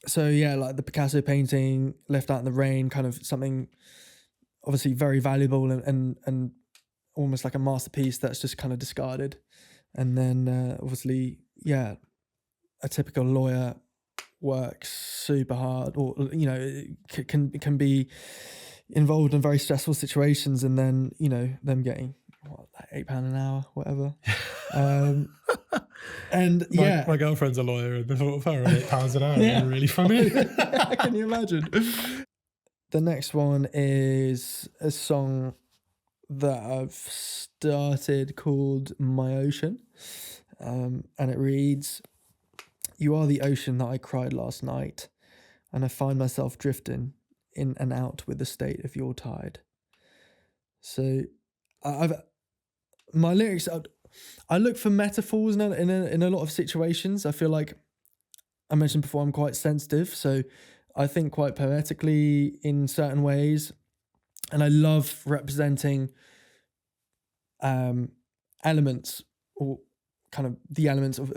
So yeah, like the Picasso painting left out in the rain, kind of something obviously very valuable and almost like a masterpiece that's just kind of discarded. And then obviously, yeah, a typical lawyer works super hard, or you know, can be involved in very stressful situations, and then, you know, them getting like £8 an hour, whatever. And my girlfriend's a lawyer, and the thought of her at £8 an hour is really funny. Can you imagine? The next one is a song that I've started called My Ocean, and it reads, you are the ocean that I cried last night, and I find myself drifting in and out with the state of your tide. So my lyrics, I look for metaphors in a lot of situations. I feel like I mentioned before, I'm quite sensitive, so I think quite poetically in certain ways, and I love representing elements, or kind of the elements of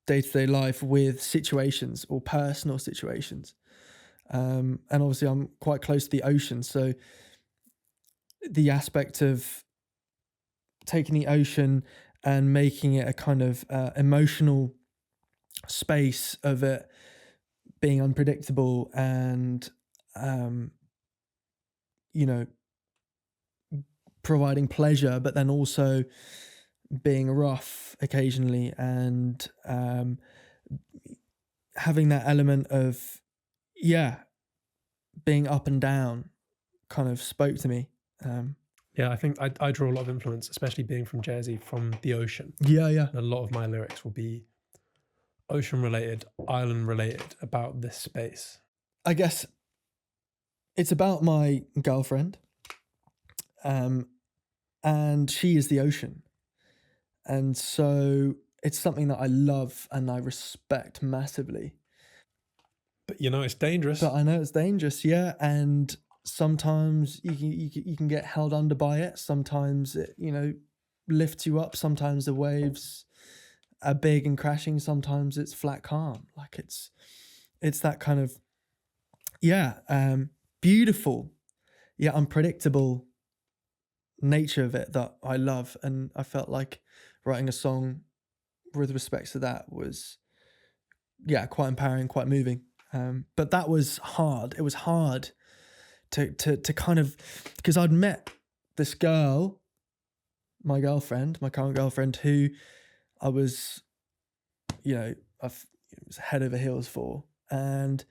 day-to-day life with situations or personal situations. And obviously I'm quite close to the ocean, so the aspect of taking the ocean and making it a kind of emotional space of it being unpredictable and you know, providing pleasure, but then also being rough occasionally, and having that element of being up and down kind of spoke to me. Yeah, I think I draw a lot of influence, especially being from Jersey, from the ocean. Yeah. A lot of my lyrics will be ocean related, island related about this space? I guess it's about my girlfriend, and she is the ocean. And so it's something that I love and I respect massively. But you know, it's dangerous. But I know it's dangerous, yeah. And sometimes you can get held under by it. Sometimes it, lifts you up. Sometimes the waves are big and crashing. Sometimes it's flat calm. Like it's that kind of, beautiful, yet unpredictable nature of it that I love. And I felt like writing a song with respect to that was, quite empowering, quite moving. But that was hard. It was hard to kind of, because I'd met this girl, my girlfriend, my current girlfriend, who I was, I was head over heels for, and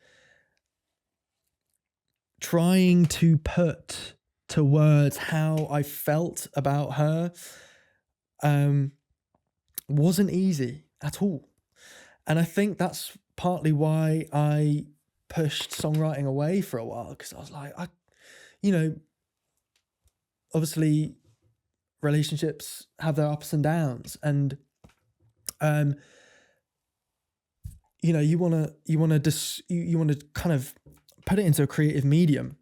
trying to put to words how I felt about her wasn't easy at all. And I think that's partly why I pushed songwriting away for a while, because I was like, obviously relationships have their ups and downs, and you want to kind of put it into a creative medium.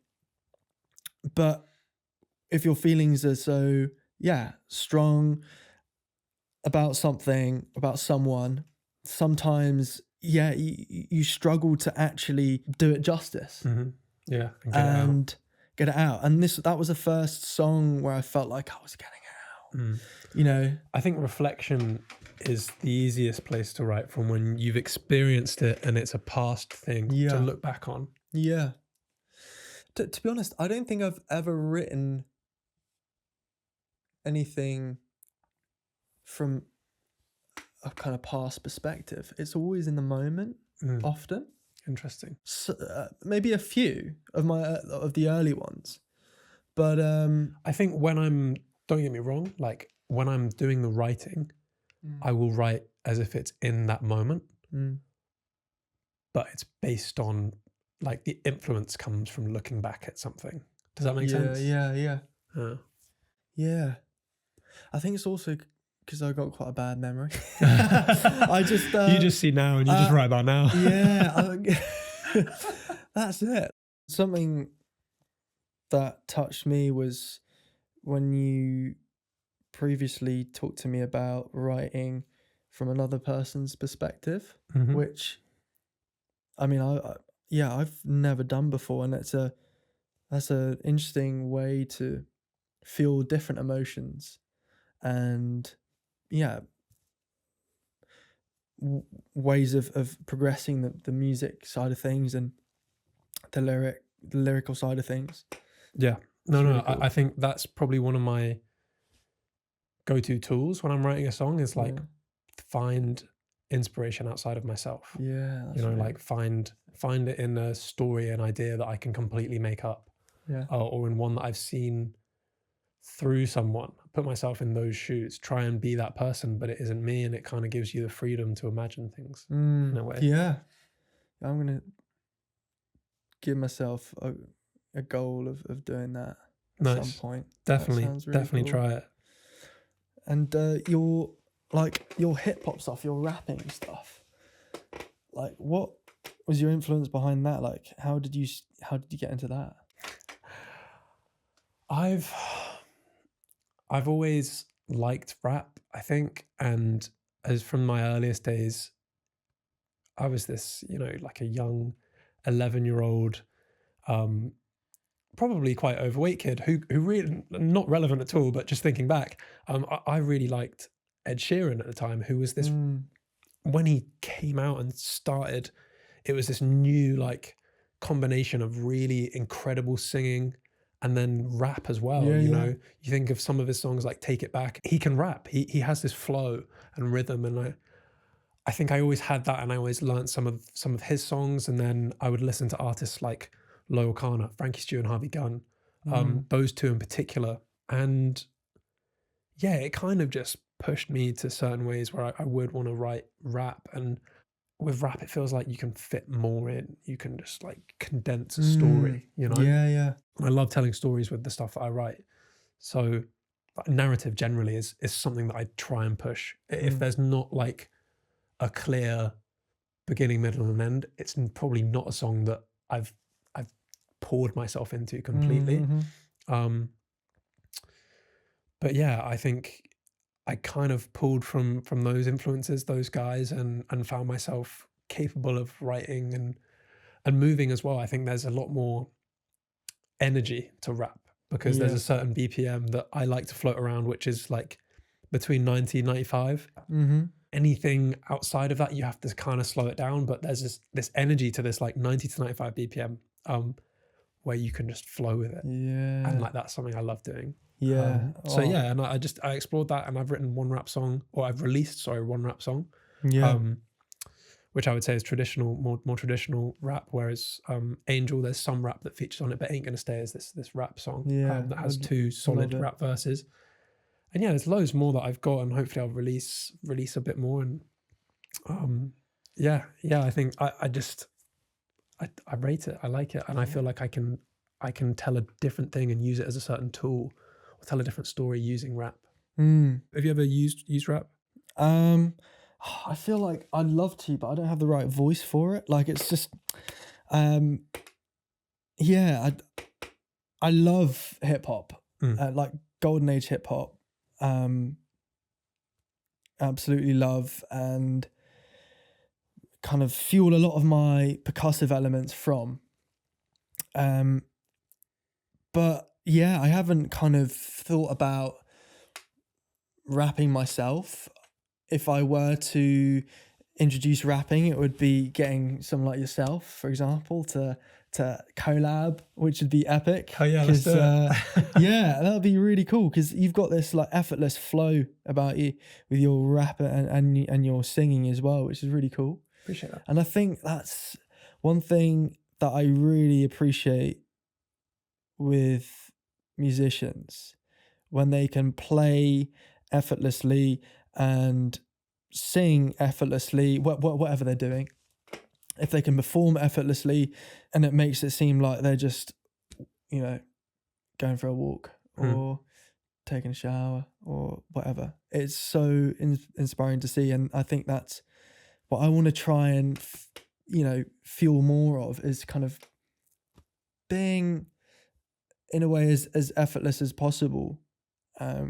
But if your feelings are so strong about something, about someone, sometimes you struggle to actually do it justice. Mm-hmm. Yeah, and get it out. And that was the first song where I felt like I was getting it out. I think reflection is the easiest place to write from, when you've experienced it and it's a past thing to look back on. Yeah. To be honest, I don't think I've ever written anything from a kind of past perspective. It's always in the moment, often. Interesting. So, maybe a few of the early ones, but I think don't get me wrong, like when I'm doing the writing, I will write as if it's in that moment, but it's based on, like, the influence comes from looking back at something. Does that make sense? Yeah. I think it's also because I got quite a bad memory. I just you just see now and you just write about now. That's it. Something that touched me was when you previously talked to me about writing from another person's perspective, which, I mean, I've never done before, and that's an interesting way to feel different emotions, and ways of progressing the music side of things and the lyrical side of things. Yeah. No, really cool. I think that's probably one of my go-to tools when I'm writing a song, is like find inspiration outside of myself. Yeah. Like find it in a story, an idea that I can completely make up. Yeah. Or in one that I've seen through someone, put myself in those shoes, try and be that person, but it isn't me, and it kind of gives you the freedom to imagine things in a way. Yeah. I'm going to give myself a goal of doing that at some point. Definitely, really definitely cool. try it. And your hip hop stuff, your rapping stuff, like, what was your influence behind that? Like, how did you get into that? I've always liked rap, I think, and as from my earliest days, I was this, like a young 11-year-old, probably quite overweight kid who really, not relevant at all, but just thinking back, I really liked Ed Sheeran at the time, who was this, when he came out and started, it was this new, like, combination of really incredible singing and then rap as well. You think of some of his songs like Take It Back, he can rap, he has this flow and rhythm, and I think I always had that, and I always learned some of his songs, and then I would listen to artists like Low Kana, Frankie Stew and Harvey Gunn, those two in particular, and it kind of just pushed me to certain ways where I would want to write rap. And with rap, it feels like you can fit more in. You can just like condense a Mm, story, you know? yeah, yeah. I love telling stories with the stuff that I write. So like, narrative generally is something that I try and push. If Mm, there's not like a clear beginning, middle, and end, it's probably not a song that I've poured myself into completely. mm-hmm. Um, but yeah, I think I kind of pulled from those influences, those guys, and found myself capable of writing and moving as well. I think there's a lot more energy to rap because there's Yeah. a certain BPM that I like to float around, which is like between 90 and 95. Mm-hmm. Anything outside of that, you have to kind of slow it down. But there's this energy to this like 90 to 95 BPM where you can just flow with it. And Yeah. like that's something I love doing. Yeah. So Oh, yeah, and I explored that, and I've written one rap song, or I've released, sorry, one rap song, yeah. um, which I would say is traditional, more traditional rap. Whereas Angel, there's some rap that features on it, but Ain't Gonna Stay is this rap song Yeah. that I has two love solid it. rap verses. And yeah, there's loads more that I've got, and hopefully I'll release a bit more. And yeah, I think I rate it, I like it, and I feel like I can tell a different thing and use it as a certain tool, or tell a different story using rap. Mm. Have you ever used rap? Um, I feel like I'd love to, but I don't have the right voice for it. Like it's just, um, yeah, I love hip hop, Mm. like golden age hip hop. Um, absolutely love and kind of fuel a lot of my percussive elements from. Um, but yeah, I haven't kind of thought about rapping myself. If I were to introduce rapping, it would be getting someone like yourself, for example, to collab, which would be epic. Oh yeah, let's do it. Yeah, that would be really cool because you've got this like effortless flow about you with your rap and your singing as well, which is really cool. Appreciate that. And I think that's one thing that I really appreciate with musicians when they can play effortlessly and sing effortlessly, whatever they're doing. If they can perform effortlessly and it makes it seem like they're just, you know, going for a walk Mm. or taking a shower or whatever. It's so inspiring to see. And I think that's what I want to try and, feel more of is kind of being in a way as effortless as possible.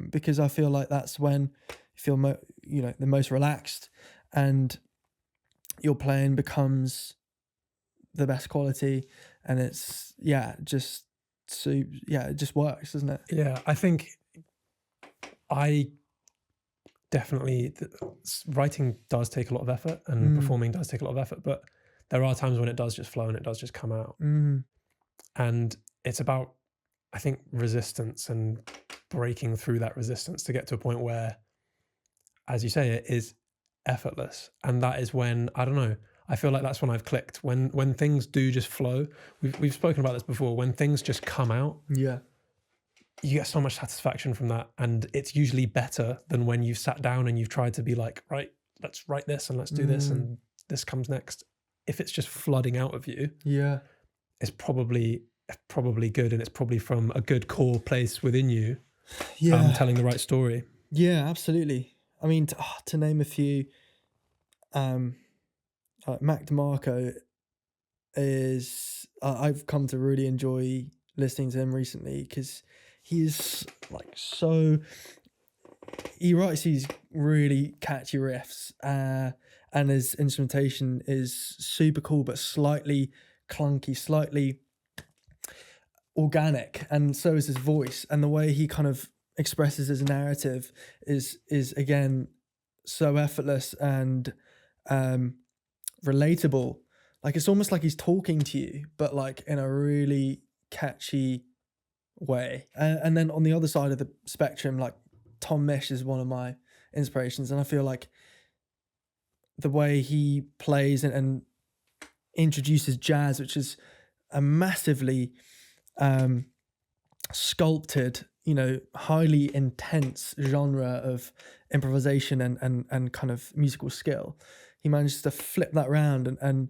Because I feel like that's when you feel, the most relaxed and your playing becomes the best quality and it's, it just works, doesn't it? Yeah, I think I definitely writing does take a lot of effort, and Mm, performing does take a lot of effort, but there are times when it does just flow and it does just come out. mm, And it's about, I think, resistance and breaking through that resistance to get to a point where, as you say, it is effortless. And that is when, I don't know, I feel like that's when I've clicked. When things do just flow. We've spoken about this before. When things just come out, yeah. you get so much satisfaction from that. And it's usually better than when you've sat down and you've tried to be like, right, let's write this and let's do this Mm, and this comes next. If it's just flooding out of you, yeah. it's probably good, and it's probably from a good core place within you, Yeah. telling the right story. Yeah, absolutely. I mean, to name a few, um, Mac DeMarco is, I've come to really enjoy listening to him recently because he's like he writes these really catchy riffs, and his instrumentation is super cool, but slightly clunky, slightly organic, and so is his voice, and the way he kind of expresses his narrative is again so effortless and relatable. Like it's almost like he's talking to you, but like in a really catchy way. And then on the other side of the spectrum, like Tom Misch is one of my inspirations, and I feel like the way he plays and introduces jazz, which is a massively sculpted, highly intense genre of improvisation and kind of musical skill, he manages to flip that around and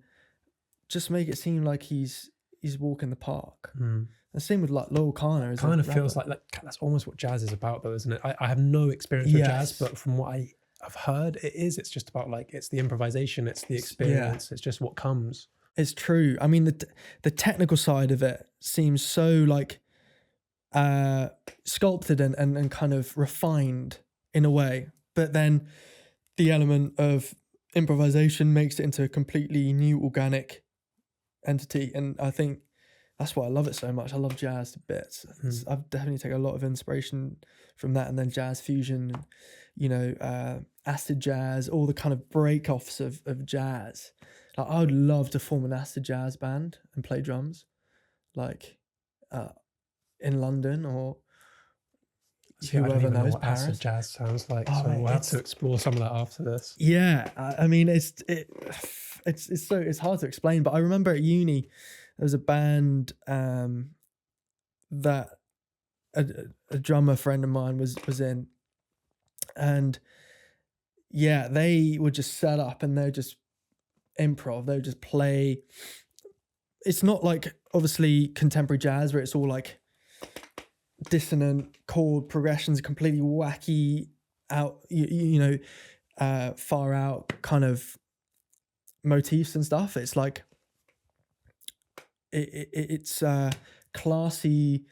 just make it seem like he's walking the park. The same with like Lil Kana. Kind of feels like that's almost what jazz is about, though, isn't it? I have no experience with jazz, but from what I've heard, it's just about like, it's the improvisation, it's the experience, it's just what comes. It's true. I mean, the technical side of it seems so like sculpted and kind of refined in a way, but then the element of improvisation makes it into a completely new organic entity. And I think that's why I love it so much. I love jazz to bits. I've definitely taken a lot of inspiration from that, and then jazz fusion, acid jazz, all the kind of break-offs of jazz. Like, I would love to form an acid jazz band and play drums, like in London or whoever knows, what Paris. acid jazz sounds like, so we'll have to explore some of that after this. Yeah, I mean, it's hard to explain, but I remember at uni there was a band that a drummer friend of mine was in, and yeah, they would just set up and they'd just improv. They would just play. It's not like obviously contemporary jazz where it's all like dissonant chord progressions, completely wacky out, far out kind of motifs and stuff. It's like it's classy,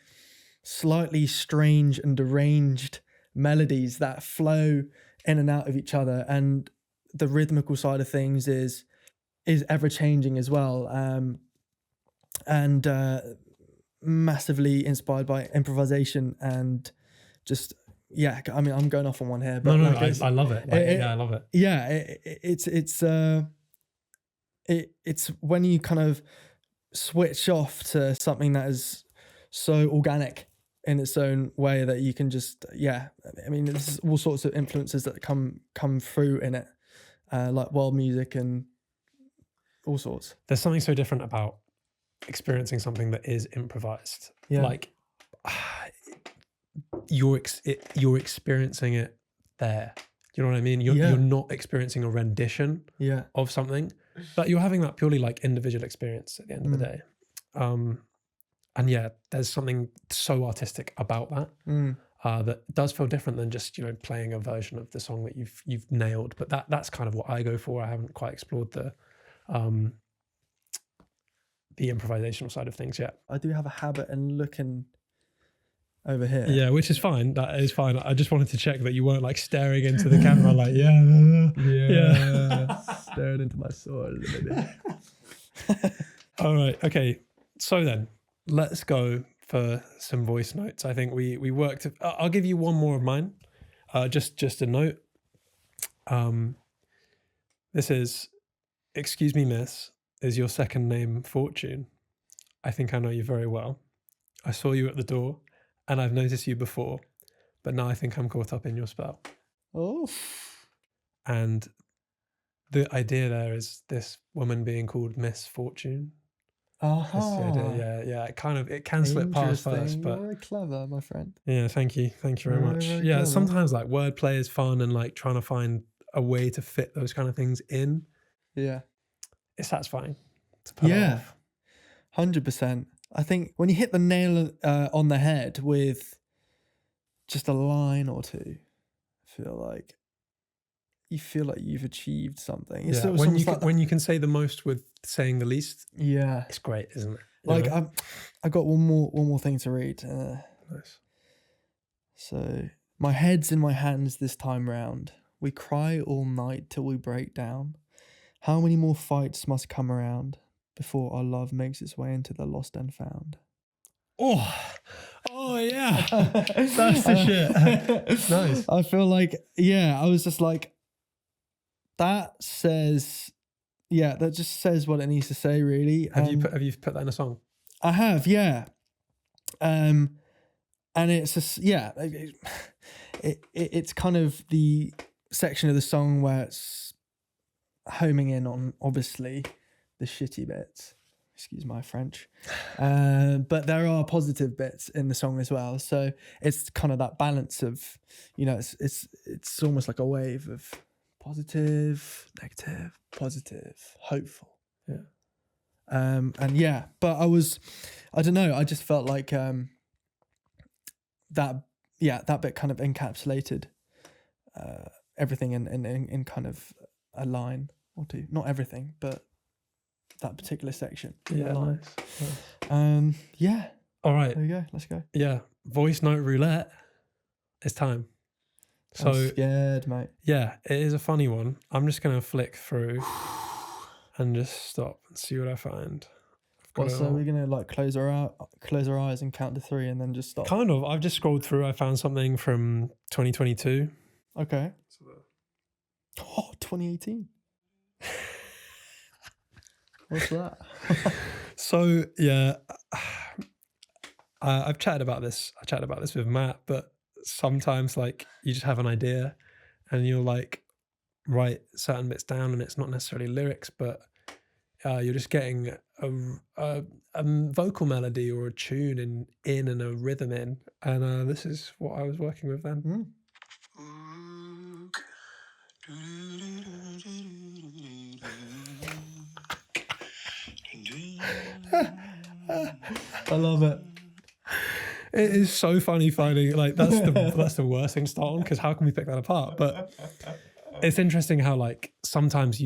slightly strange and deranged melodies that flow in and out of each other, and the rhythmical side of things is ever changing as well, and massively inspired by improvisation and just I mean, I'm going off on one here, but I love it. I love it. Yeah, it's when you kind of switch off to something that is so organic in its own way that you can just I mean, there's all sorts of influences that come through in it, like world music and all sorts. There's something so different about experiencing something that is improvised. Like you're experiencing it there. You know what I mean? You're not experiencing a rendition of something, but you're having that purely like individual experience at the end of the day. And there's something so artistic about that that does feel different than just playing a version of the song that you've nailed. But that's kind of what I go for. I haven't quite explored the improvisational side of things yet. I do have a habit in looking over here. Yeah, which is fine. That is fine. I just wanted to check that you weren't like staring into the camera like, staring into my soul a little bit. All right. Okay. So then let's go for some voice notes. I think we worked. I'll give you one more of mine. Just a note. This is, excuse me, miss, is your second name Fortune? I think I know you very well. I saw you at the door and I've noticed you before, but now I think I'm caught up in your spell. Oh. And the idea there is this woman being called Miss Fortune. Yeah. It can slip past first, but very clever, my friend. Yeah, thank you very much. Very yeah, clever. Sometimes like wordplay is fun and like trying to find a way to fit those kind of things in. Yeah, it's satisfying to pull it off. 100%. I think when you hit the nail on the head with just a line or two, you feel like you've achieved something. It's when you can say the most with saying the least. Yeah, it's great, isn't it? Like I got one more thing to read. Nice. So, my head's in my hands this time round. We cry all night till we break down. How many more fights must come around before our love makes its way into the lost and found? Oh yeah, that's the shit. Nice. I feel like I was just like, that just says what it needs to say, really. Have you put that in a song? I have, yeah. And it's just it's kind of the section of the song where it's homing in on obviously the shitty bits. excuse my French. But there are positive bits in the song as well. So it's kind of that balance of, it's almost like a wave of positive, negative, positive, hopeful. Yeah. And yeah, but I don't know, I just felt like that bit kind of encapsulated everything in kind of a line or two. Not everything, but that particular section. Yeah, nice. Yeah. All right. There you go. Let's go. Yeah. Voice note roulette. It's time. So I'm scared, mate. yeah, it is a funny one. I'm just gonna flick through and just stop and see what I find. Well, so we're gonna like close our eyes and count to 3 and then just stop. Kind of. I've just scrolled through. I found something from 2022. Okay. Oh, 2018. What's that? So yeah, I've chatted about this. I chatted about this with Matt, but sometimes like you just have an idea, and you'll like write certain bits down, and it's not necessarily lyrics, but you're just getting a vocal melody or a tune in and a rhythm in, and this is what I was working with then. I love it. It is so funny finding like that's the worst thing to start on, because how can we pick that apart? But it's interesting how like sometimes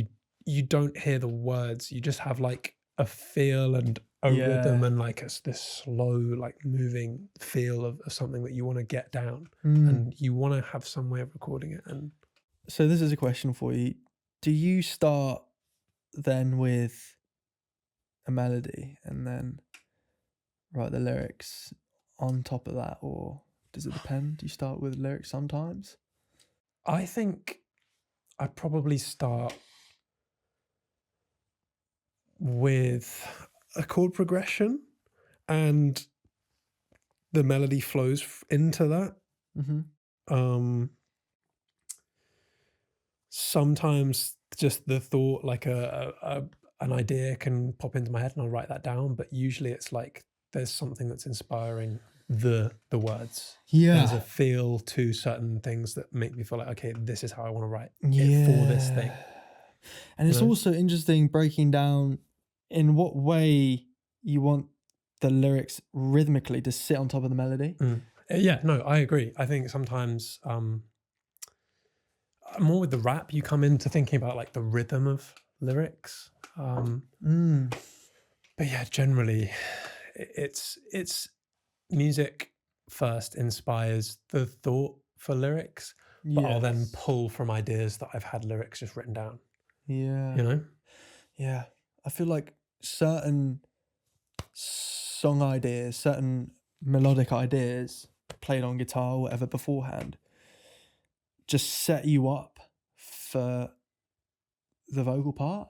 you don't hear the words, you just have like a feel and a rhythm and like this slow like moving feel of something that you want to get down, and you want to have some way of recording it. And so this is a question for you. Do you start then with a melody and then write the lyrics on top of that, or does it depend? Do you start with lyrics sometimes? I think I'd probably start with a chord progression and the melody flows into that. Sometimes just the thought, like an idea can pop into my head and I'll write that down, but usually it's like there's something that's inspiring the words. There's a feel to certain things that make me feel like, okay, this is how I want to write it for this thing. And it's also interesting breaking down in what way you want the lyrics rhythmically to sit on top of the melody. Yeah, no, I agree. I think sometimes more with the rap, you come into thinking about like the rhythm of lyrics. But yeah, generally it's music first inspires the thought for lyrics, but I'll then pull from ideas that I've had lyrics just written down. Yeah. You know? Yeah. I feel like certain song ideas, certain melodic ideas played on guitar or whatever beforehand just set you up for the vocal part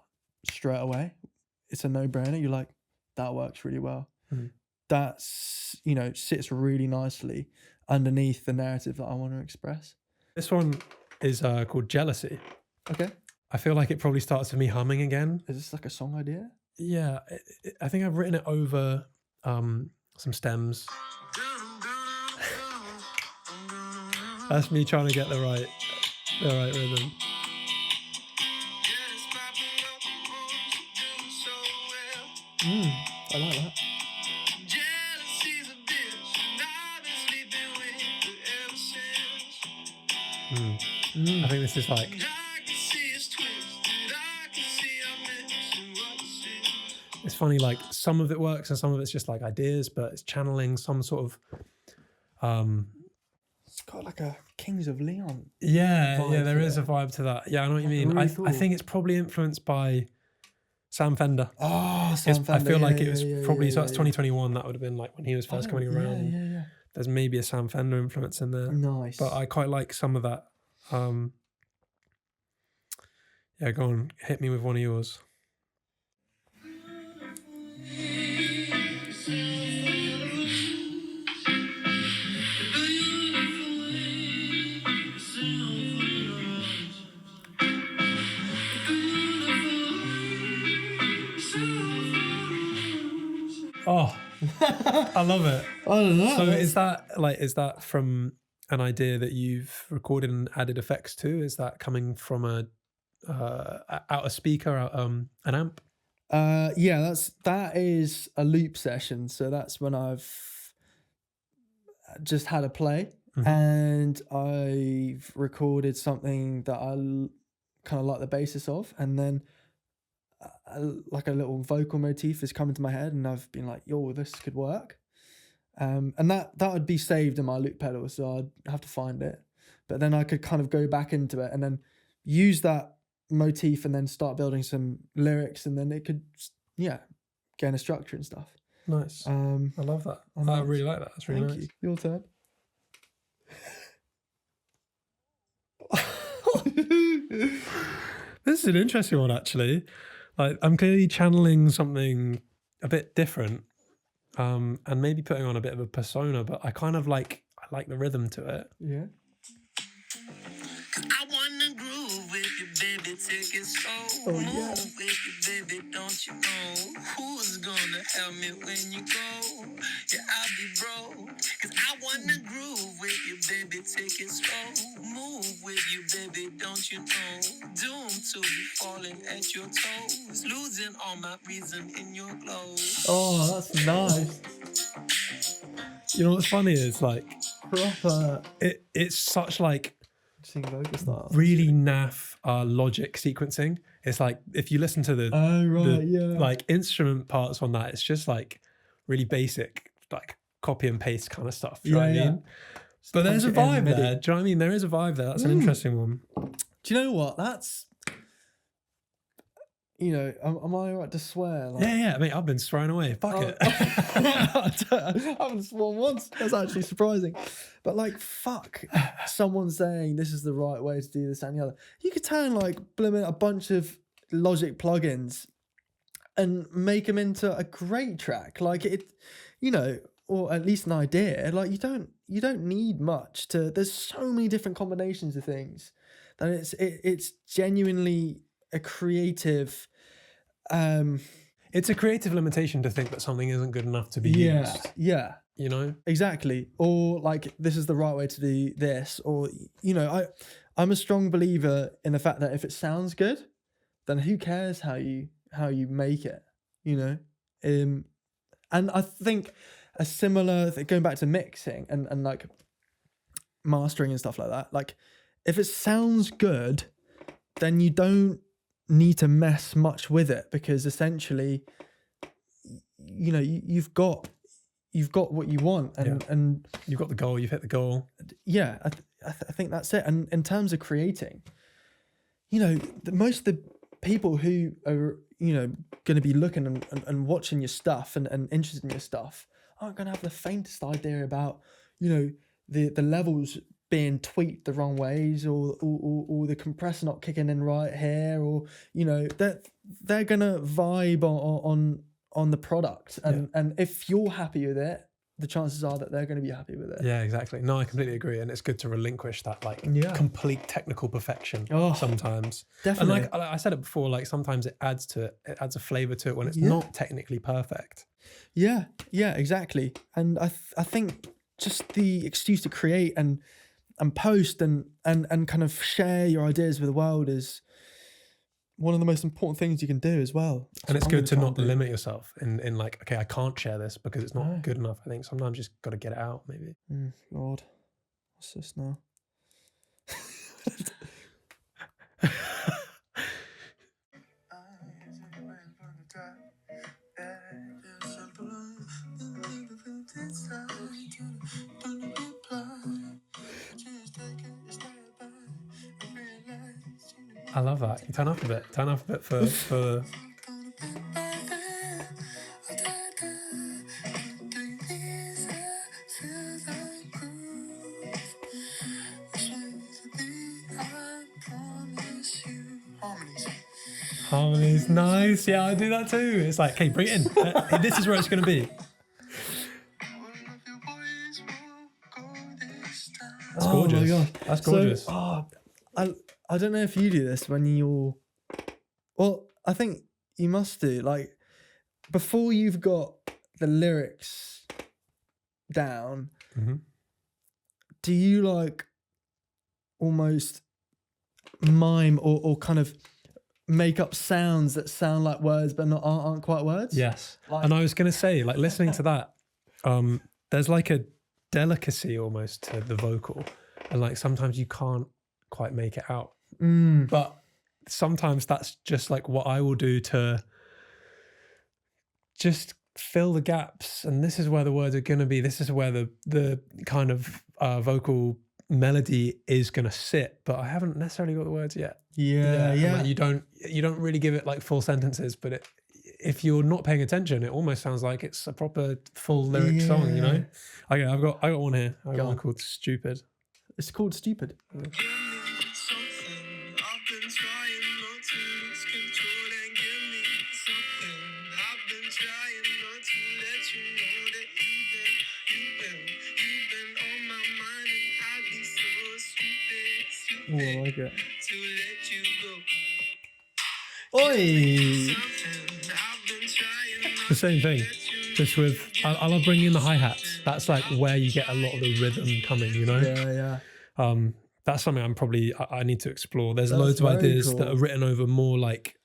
straight away. It's a no-brainer. You're like, that works really well. That's, sits really nicely underneath the narrative that I want to express. This one is called Jealousy. Okay. I feel like it probably starts with me humming again. Is this like a song idea? Yeah, I think I've written it over some stems. That's me trying to get the right rhythm. I like that. I think this is like, it's funny, like some of it works and some of it's just like ideas, but it's channeling some sort of it's got like a Kings of Leon. There is a vibe to that. Yeah, I know what you mean. Really I cool. think it's probably influenced by Sam Fender. Oh, Sam Fender. I feel like it was probably, so that's 2021. That would have been like when he was first coming around. Yeah. There's maybe a Sam Fender influence in there. Nice. But I quite like some of that. Yeah, go on, hit me with one of yours. Oh, I love it. I don't know. So is that from an idea that you've recorded and added effects to? Is that coming from out a speaker, out an amp? Yeah, that is a loop session. So that's when I've just had a play and I've recorded something that I kind of like the basis of, and then like a little vocal motif has come into my head, and I've been like, "Yo, this could work." And that would be saved in my loop pedal, so I'd have to find it. But then I could kind of go back into it and then use that motif and then start building some lyrics, and then it could, gain a structure and stuff. Nice. I love that. I really like that. That's really Thank nice. you. Your turn. This is an interesting one, actually. Like, I'm clearly channeling something a bit different, and maybe putting on a bit of a persona, but I like the rhythm to it. Yeah. I wanna groove with you, baby, take it slow. Oh, yeah. Move with you, baby, don't you know who's gonna help me when you go? Yeah, I'll be broke, 'cause I wanna groove with you, baby, take it slow. Move with you, baby, don't you know? Doomed to be falling at your toes, losing all my reason in your clothes. Oh, that's nice. You know what's funny is like Proper it's such like sing vocal style. really naff Logic sequencing. It's like if you listen to the like instrument parts on that, it's just like really basic, like copy and paste kind of stuff. Do you know what I mean? But there's a vibe there. Do you know what I mean? There is a vibe there. That's an interesting one. Do you know what? That's, am I right to swear? Like, Yeah. I mean, I've been swearing away. Fuck it. I haven't sworn once. That's actually surprising. But like, fuck, someone saying this is the right way to do this and the other. You could turn like a bunch of Logic plugins and make them into a great track. Like it, or at least an idea. Like you don't need much to. There's so many different combinations of things that it's genuinely a creative. It's a creative limitation to think that something isn't good enough to be used. Yeah. You know? Exactly. Or like this is the right way to do this. Or I'm a strong believer in the fact that if it sounds good, then who cares how you make it, And I think a similar going back to mixing and like mastering and stuff like that, like if it sounds good, then you don't need to mess much with it, because essentially you've got what you want, and you've got the goal, you've hit the goal. I think that's it. And in terms of creating, most of the people who are going to be looking and watching your stuff and interested in your stuff aren't going to have the faintest idea about the levels being tweaked the wrong ways, or the compressor not kicking in right here, or they're gonna vibe on the product, and if you're happy with it, the chances are that they're going to be happy with it. Yeah, exactly. No, I completely agree, and it's good to relinquish that complete technical perfection sometimes. Definitely. And like I said it before, like sometimes it adds a flavor to it when it's not technically perfect. Yeah, exactly. And I think just the excuse to create and post and kind of share your ideas with the world is one of the most important things you can do as well. And it's good to not limit yourself in like, okay, I can't share this because it's not good enough. I think sometimes you just got to get it out, maybe. Lord, what's this now? I love that. You turn up a bit. Turn up a bit for harmonies. Nice. Yeah, I do that too. It's like, okay, bring it in. This is where it's going to be. That's gorgeous. Oh my gosh. That's gorgeous. So, I don't know if you do this when you're... Well, I think you must do. Like, before you've got the lyrics down, Mhm. do you like almost mime or kind of make up sounds that sound like words but aren't quite words? Yes. Like- And I was going to say, like, listening to that, there's like a delicacy almost to the vocal. And like sometimes you can't quite make it out. But sometimes that's just like what I will do to just fill the gaps. And this is where the words are going to be. This is where the kind of vocal melody is going to sit. But I haven't necessarily got the words yet. And, like, you don't really give it like full sentences, but if you're not paying attention, it almost sounds like it's a proper full lyric song, you know? Okay, I got one here. I got one called Stupid. It's called Stupid. Give me something. I've been trying not to lose control and give me something. I've been trying not to let you know that you've been on my mind and I'd be so stupid Oh, I like it. to let you go. Oi! Something I've been trying not The same thing, just with, I love bringing in the hi-hats. That's like where you get a lot of the rhythm coming, you know? Yeah. That's something I need to explore. There's That's loads of very ideas that cool. are written over more like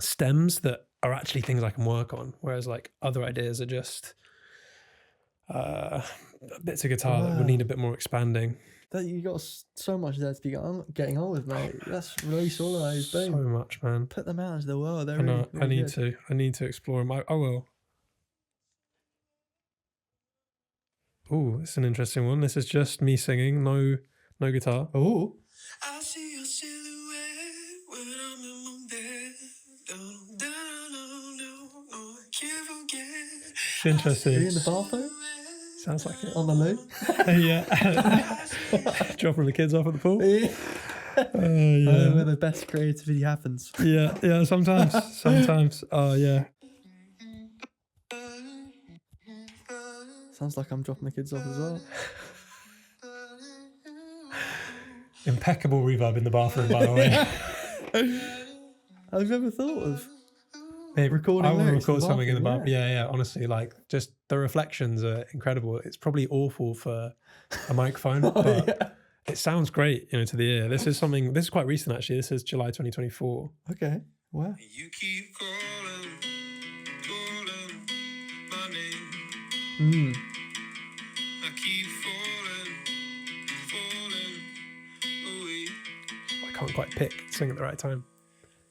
stems that are actually things I can work on, whereas like other ideas are just bits of guitar that would need a bit more expanding. That you got so much there to be getting on with, mate. Let's release all of those. Boom. So much, man. Put them out into the world. They're I know. really, really good. I need to explore them. I will. Oh, it's an interesting one. This is just me singing, no guitar. Oh, I see your silhouette when I'm in my bed. I can't forget. It's interesting. are you in the bathroom Sounds like it. on the loo? Yeah. Dropping the kids off at the pool. Yeah. Yeah. Where the best creativity happens. Yeah. Sometimes. Oh, yeah. Sounds like I'm dropping the kids off as well. Impeccable reverb in the bathroom, by the way. Have you ever thought of Maybe recording I want to lyrics in record the something in the bathroom? bathroom. Yeah. Honestly, like just the reflections are incredible. It's probably awful for a microphone, but it sounds great, you know, to the ear. This is quite recent actually. This is July 2024. Okay. Wow. You keep calling my name. I keep falling away. I can't quite sing at the right time.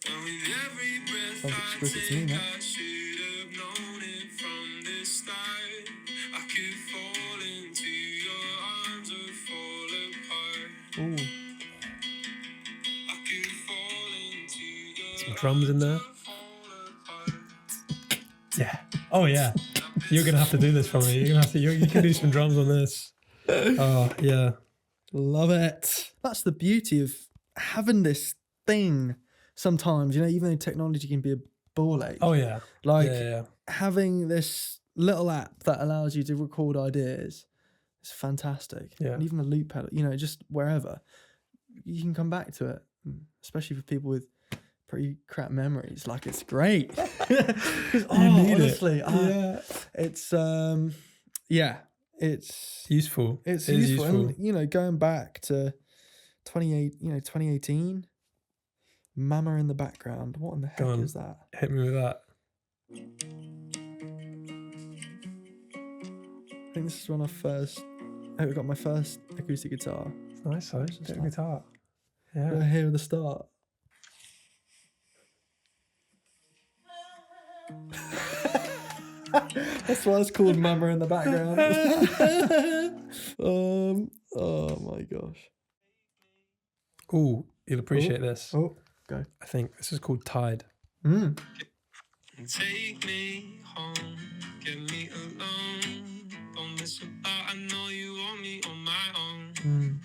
And with every breath Sounds I exquisite to me, take, man. I should have known it from the start. I could fall into your arms or fall apart. Ooh. I could fall into your Some drums in there. arms or fall apart. Yeah. Oh yeah. You're gonna have to do this for me. You can do some drums on this. Oh yeah. Love it. That's the beauty of having this thing sometimes, you know, even though technology can be a ball ache. Oh yeah. Like Yeah. having this little app that allows you to record ideas is fantastic. Yeah. And even a loop pedal, you know, just wherever you can come back to it, especially for people with pretty crap memories. Like it's great. need it. Honestly, Yeah. it's it's Useful. it's It is useful. And you know, going back to 2018, Mama in the background. What in the heck Go on. is that? Hit me with that. I think this is when I got my first acoustic guitar. It's nice though. Bit of guitar. Right Yeah. here at the start. That's why it's called Mama in the background. Oh my gosh. Ooh, you'll appreciate this. Oh, go. I think this is called Tide. Take me home, get me alone. Don't miss about, I know you want me on my own.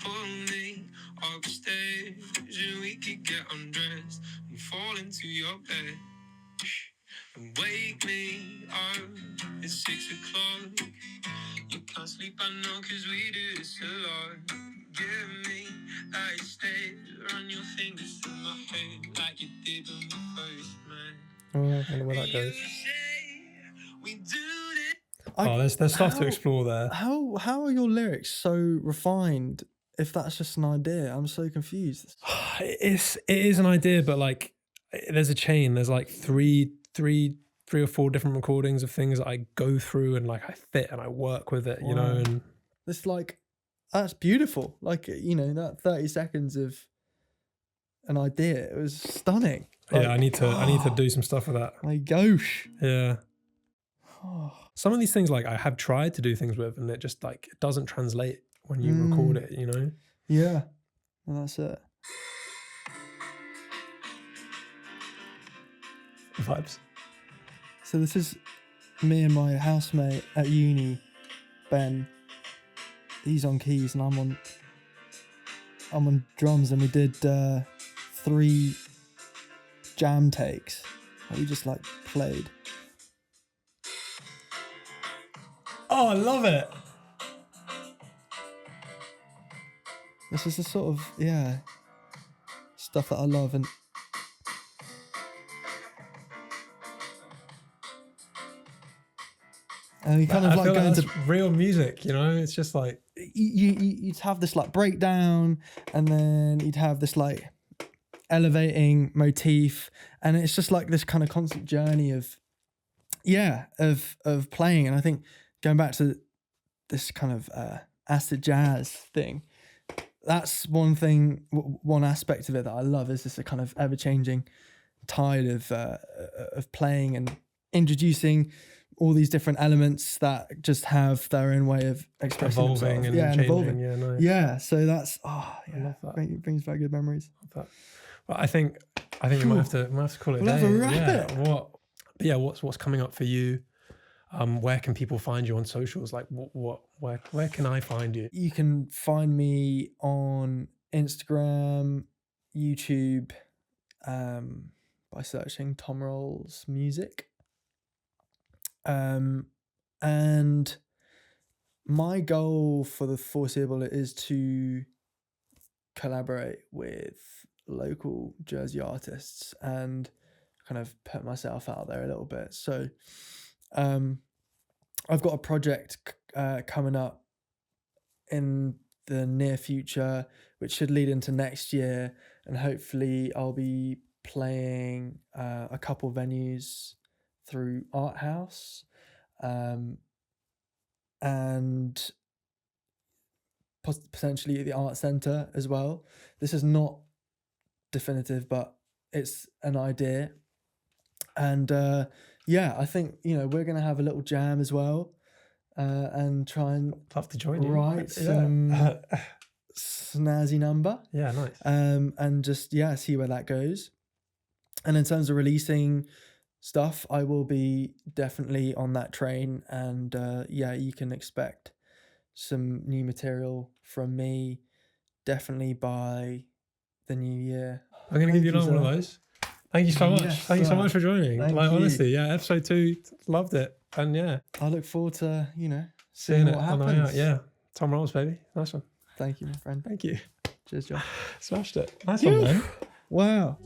Pull me off stage and we could get undressed and fall into your bed. And wake me up at 6 o'clock. You can't sleep, I know, cause we do this a lot. Give me that stage, run your fingers through my head like you did when we first met. Oh, I wonder where that goes. We do There's stuff to how- explore there. How are your lyrics so refined if that's just an idea? I'm so confused. It is an idea, but like there's a chain. There's like three or four different recordings of things that I go through and like I fit and I work with it, you know. Wow. And It's like, that's beautiful. Like, you know, that 30 seconds of an idea, it was stunning. yeah, I need to do some stuff with that. My gosh. Yeah. Oh, Some of these things like I have tried to do things with and it just like it doesn't translate when you record it, you know. yeah. And that's it. Vibes. So this is me and my housemate at uni, Ben. He's on keys and I'm on drums, and we did 3 jam takes that we just like played. Oh, I love it. This is the sort of stuff that I love. And you kind of I like feel go like into that's real music, you know. It's just like you'd have this like breakdown, and then you'd have this like elevating motif, and it's just like this kind of constant journey of playing. And I think going back to this kind of acid jazz thing, that's one aspect of it that I love, is this a kind of ever-changing tide of playing and introducing all these different elements that just have their own way of expressing evolving themselves. and and changing. evolving. Yeah, nice. Yeah, so that's love that. It brings back good memories. Love that. Well, I think we might have to call it a We'll day. have to wrap Yeah. it. What's coming up for you? Where can people find you on socials? Like where can I find you? You can find me on Instagram, YouTube, by searching Tom Rolls Music. And my goal for the foreseeable is to collaborate with local Jersey artists and kind of put myself out there a little bit. So I've got a project coming up in the near future, which should lead into next year, and hopefully I'll be playing a couple venues through Art House, and potentially at the Art Centre as well. This is not definitive, but it's an idea. And I think, you know, we're going to have a little jam as well, and try and Love to join you. write some snazzy number. Yeah, nice. And just see where that goes. And in terms of releasing stuff, I will be definitely on that train, and you can expect some new material from me definitely by the new year. I'm going to give you another one of those. Thank you so much. Yes, Thank you so much for joining. thank Like, you. honestly, episode 2, loved it. And I look forward to, seeing seeing it what on the way out. happens. Yeah. Tom Rolls, baby. Nice one. Thank you, my friend. Thank you. Cheers, John. Smashed it. Nice one, man. Wow.